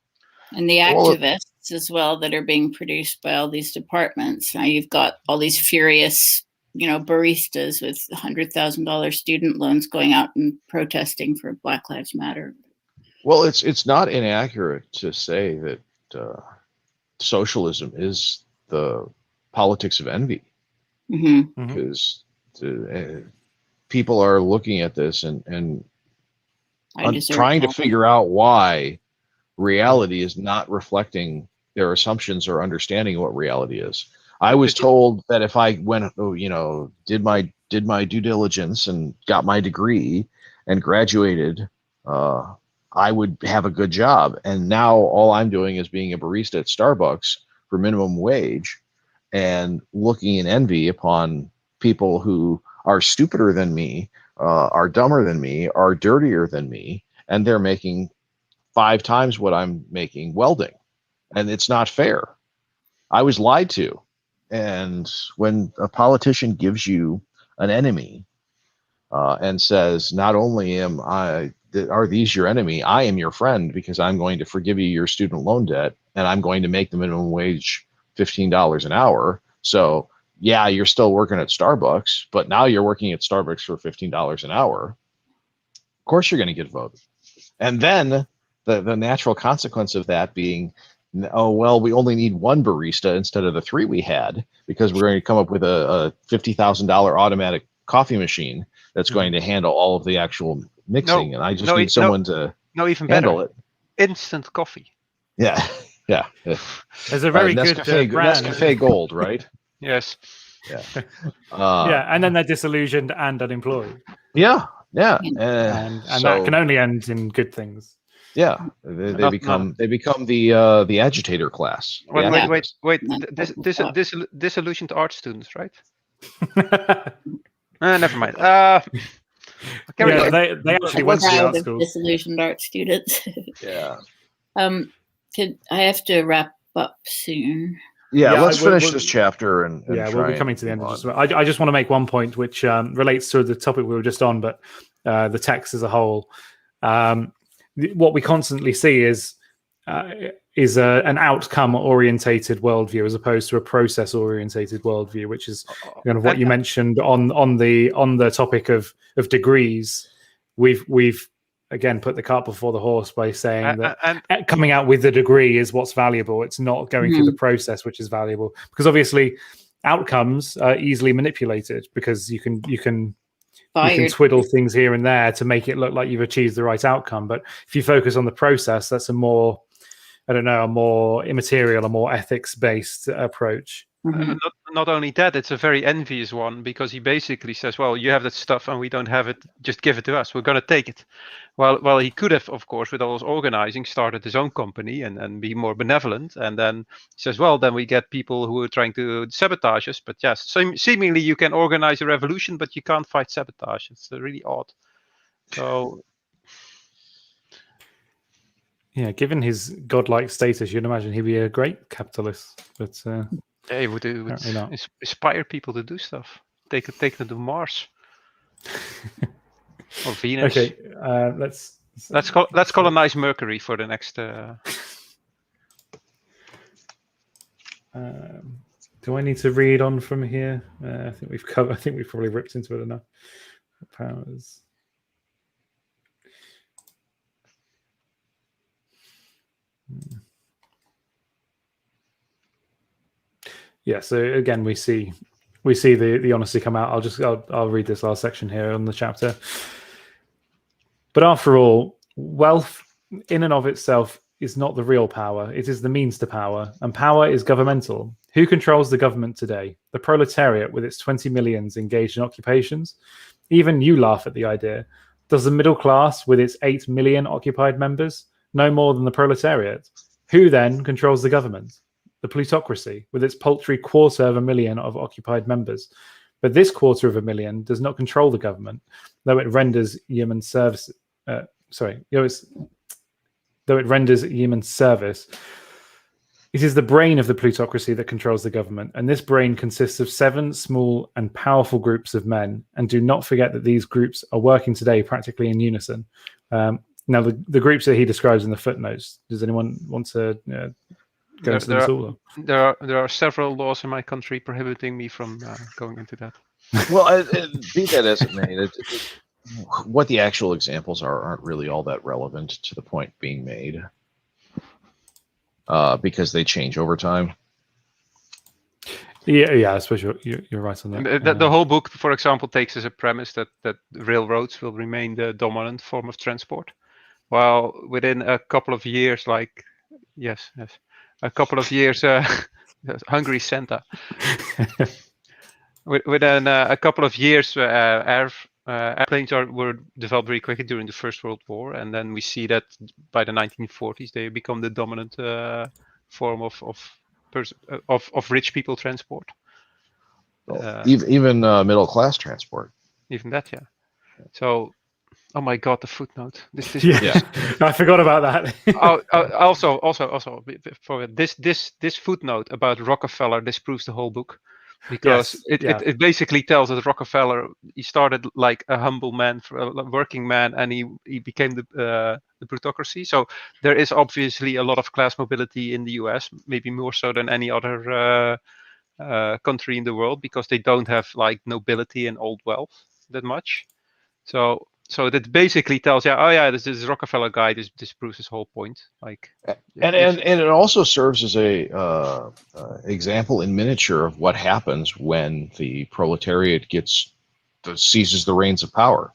And the Well, activists as well that are being produced by all these departments. Now you've got all these furious, baristas with $100,000 student loans going out and protesting for Black Lives Matter. well, it's not inaccurate to say that socialism is the politics of envy, Mm-hmm. because people are looking at this and trying to figure out why reality is not reflecting their assumptions or understanding what reality is. I was told that if I went, did my due diligence and got my degree and graduated, I would have a good job. And now all I'm doing is being a barista at Starbucks for minimum wage and looking in envy upon people who are stupider than me, are dumber than me, are dirtier than me, and they're making 5 times what I'm making welding. And it's not fair. I was lied to. And when a politician gives you an enemy and says, not only are these your enemy, I am your friend because I'm going to forgive you your student loan debt and I'm going to make the minimum wage $15 an hour. So yeah, you're still working at Starbucks, but now you're working at Starbucks for $15 an hour. Of course you're going to get voted. And then the natural consequence of that being, oh, well, we only need 1 barista instead of the 3 we had because we're going to come up with a $50,000 automatic coffee machine that's going to handle all of the actual mixing. And I just need someone to even handle better. it. Instant coffee. Yeah. Yeah. There's a very good brand. Nescafe Gold, right? Yes. Yeah. Yeah, and then they're disillusioned and unemployed. Yeah. Yeah. And so, that can only end in good things. Yeah, they become the agitator class. Wait. Disillusioned art students, right? Never mind. Yeah, they actually went to the art school. Disillusioned art students. Yeah. I have to wrap up soon. Yeah, let's finish this chapter and we'll be coming to the end of this. I just want to make one point which relates to the topic we were just on, but the text as a whole. What we constantly see is an outcome-orientated worldview as opposed to a process-orientated worldview, which is kind of what you mentioned on the topic of degrees. We've again put the cart before the horse by saying that coming out with the degree is what's valuable. It's not going through the process which is valuable, because obviously outcomes are easily manipulated because you can twiddle things here and there to make it look like you've achieved the right outcome. But if you focus on the process, that's a more immaterial, a more ethics-based approach. Not only that, it's a very envious one, because he basically says, well, you have that stuff and we don't have it, just give it to us, we're going to take it. Well, he could have, of course, with all his organizing, started his own company and be more benevolent. And then he says, well, then we get people who are trying to sabotage us. But yes, seemingly you can organize a revolution, but you can't fight sabotage. It's really odd. So... Yeah, given his godlike status, you'd imagine he'd be a great capitalist. But yeah, he would inspire people to do stuff. Take them to Mars or Venus. Okay, let's colonize Mercury for the next. Do I need to read on from here? I think we've covered. I think we've probably ripped into it enough. Powers. Yeah, so again we see the honesty come out. I'll read this last section here on the chapter. But after all, wealth in and of itself is not the real power. It is the means to power, and power is governmental. Who controls the government today? The proletariat with its 20 millions engaged in occupations? Even you laugh at the idea. Does the middle class with its 8 million occupied members no more than the proletariat? Who then controls the government? The plutocracy, with its paltry 250,000 of occupied members. But this 250,000 does not control the government, though it renders human service. Though it renders human service. It is the brain of the plutocracy that controls the government, and this brain consists of 7 small and powerful groups of men. And do not forget that these groups are working today practically in unison. Now, the groups that he describes in the footnotes, does anyone want to go into them at all? There are several laws in my country prohibiting me from going into that. Well, be that as it may, what the actual examples aren't really all that relevant to the point being made, because they change over time. Yeah, I suppose you're right on that. The whole book, for example, takes as a premise that railroads will remain the dominant form of transport, while within a couple of years, a couple of years, hungry Santa. Within a couple of years, airplanes were developed very quickly during the First World War, and then we see that by the 1940s they become the dominant form of rich people transport. Even middle class transport. Even that, yeah. So, oh my God, the footnote. This yeah. I forgot about that. Also, for this footnote about Rockefeller disproves the whole book, because it basically tells that Rockefeller, he started like a humble man, a working man, and he became the plutocracy. So there is obviously a lot of class mobility in the US, maybe more so than any other country in the world, because they don't have like nobility and old wealth that much. So that basically tells this Rockefeller guy disproves his whole point. Like, and it also serves as a example in miniature of what happens when the proletariat seizes the reins of power.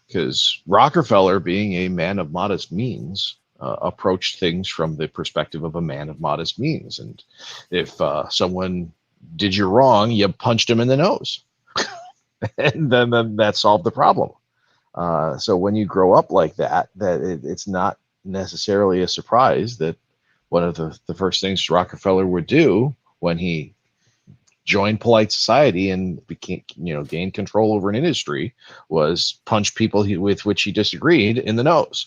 Because Rockefeller, being a man of modest means, approached things from the perspective of a man of modest means, and if someone did you wrong, you punched him in the nose, and then that solved the problem. So when you grow up like that, it's not necessarily a surprise that one of the first things Rockefeller would do when he joined polite society and gained control over an industry was punch people with which he disagreed in the nose.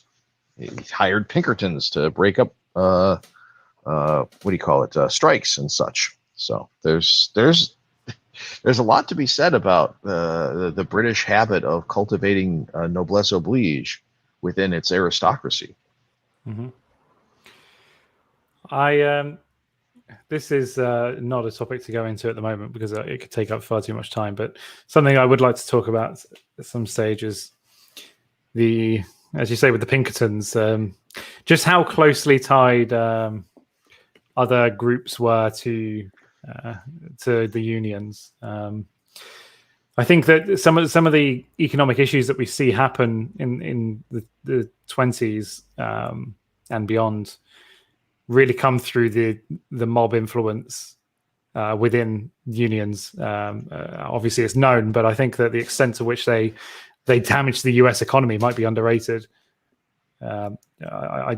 He hired Pinkertons to break up strikes and such. So there's a lot to be said about the British habit of cultivating noblesse oblige within its aristocracy. Mm-hmm. This is not a topic to go into at the moment because it could take up far too much time, but something I would like to talk about at some stage is as you say, with the Pinkertons, just how closely tied other groups were to the unions. I think that some of the economic issues that we see happen in the 20s and beyond really come through the mob influence within unions. Obviously, it's known, but I think that the extent to which they damage the US economy might be underrated. I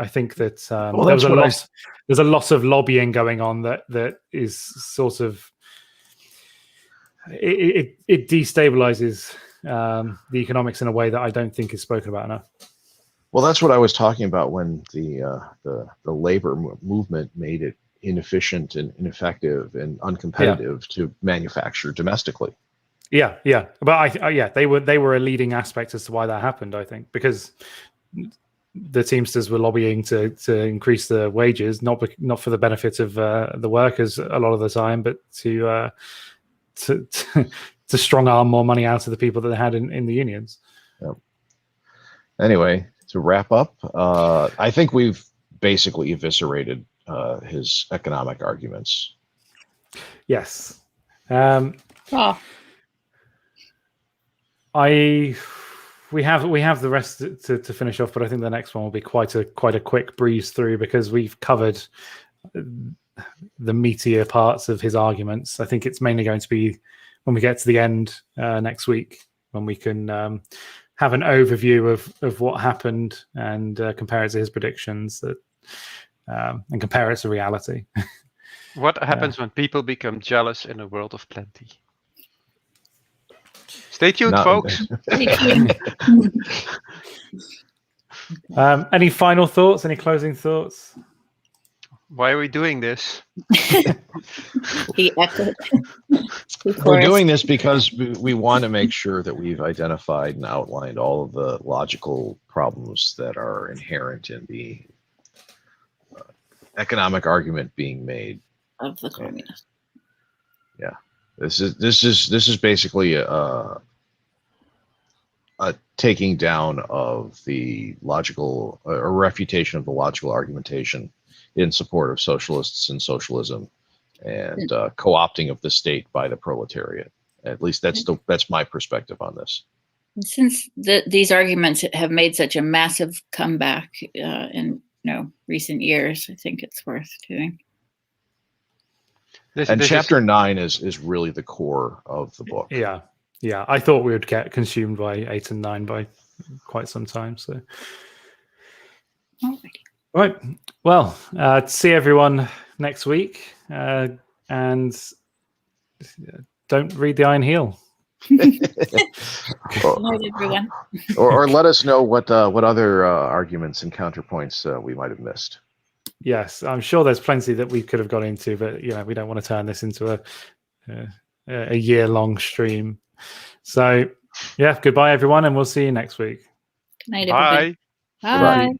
think that there's a lot of lobbying going on that is sort of it destabilizes the economics in a way that I don't think is spoken about enough. Well, that's what I was talking about when the labor movement made it inefficient and ineffective and uncompetitive to manufacture domestically. Yeah, but they were a leading aspect as to why that happened. I think because the Teamsters were lobbying to increase the wages, not for the benefit of the workers a lot of the time, but to strong arm more money out of the people that they had in the unions. Yep. Anyway, to wrap up, I think we've basically eviscerated his economic arguments. Yes. We have the rest to finish off, but I think the next one will be quite a quick breeze through because we've covered the meatier parts of his arguments. I think it's mainly going to be when we get to the end next week when we can have an overview of what happened and compare it to his predictions and compare it to reality. What happens when people become jealous in a world of plenty? Stay tuned, folks. Any final thoughts? Any closing thoughts? Why are we doing this? He echoed. We're doing this because we want to make sure that we've identified and outlined all of the logical problems that are inherent in the economic argument being made of the communist. Yeah, this is basically a taking down of the logical, a refutation of the logical argumentation in support of socialists and socialism, and co-opting of the state by the proletariat. At least that's my perspective on this. And since these arguments have made such a massive comeback in recent years, I think it's worth doing. And chapter 9 is really the core of the book. Yeah. I thought we would get consumed by 8 and 9 by quite some time. So, right. Well, see everyone next week, and don't read the Iron Heel. Everyone. or let us know what other arguments and counterpoints we might have missed. Yes, I'm sure there's plenty that we could have got into, but we don't want to turn this into a year-long stream. So, yeah, goodbye everyone, and we'll see you next week. Good night, everybody. Bye. Bye.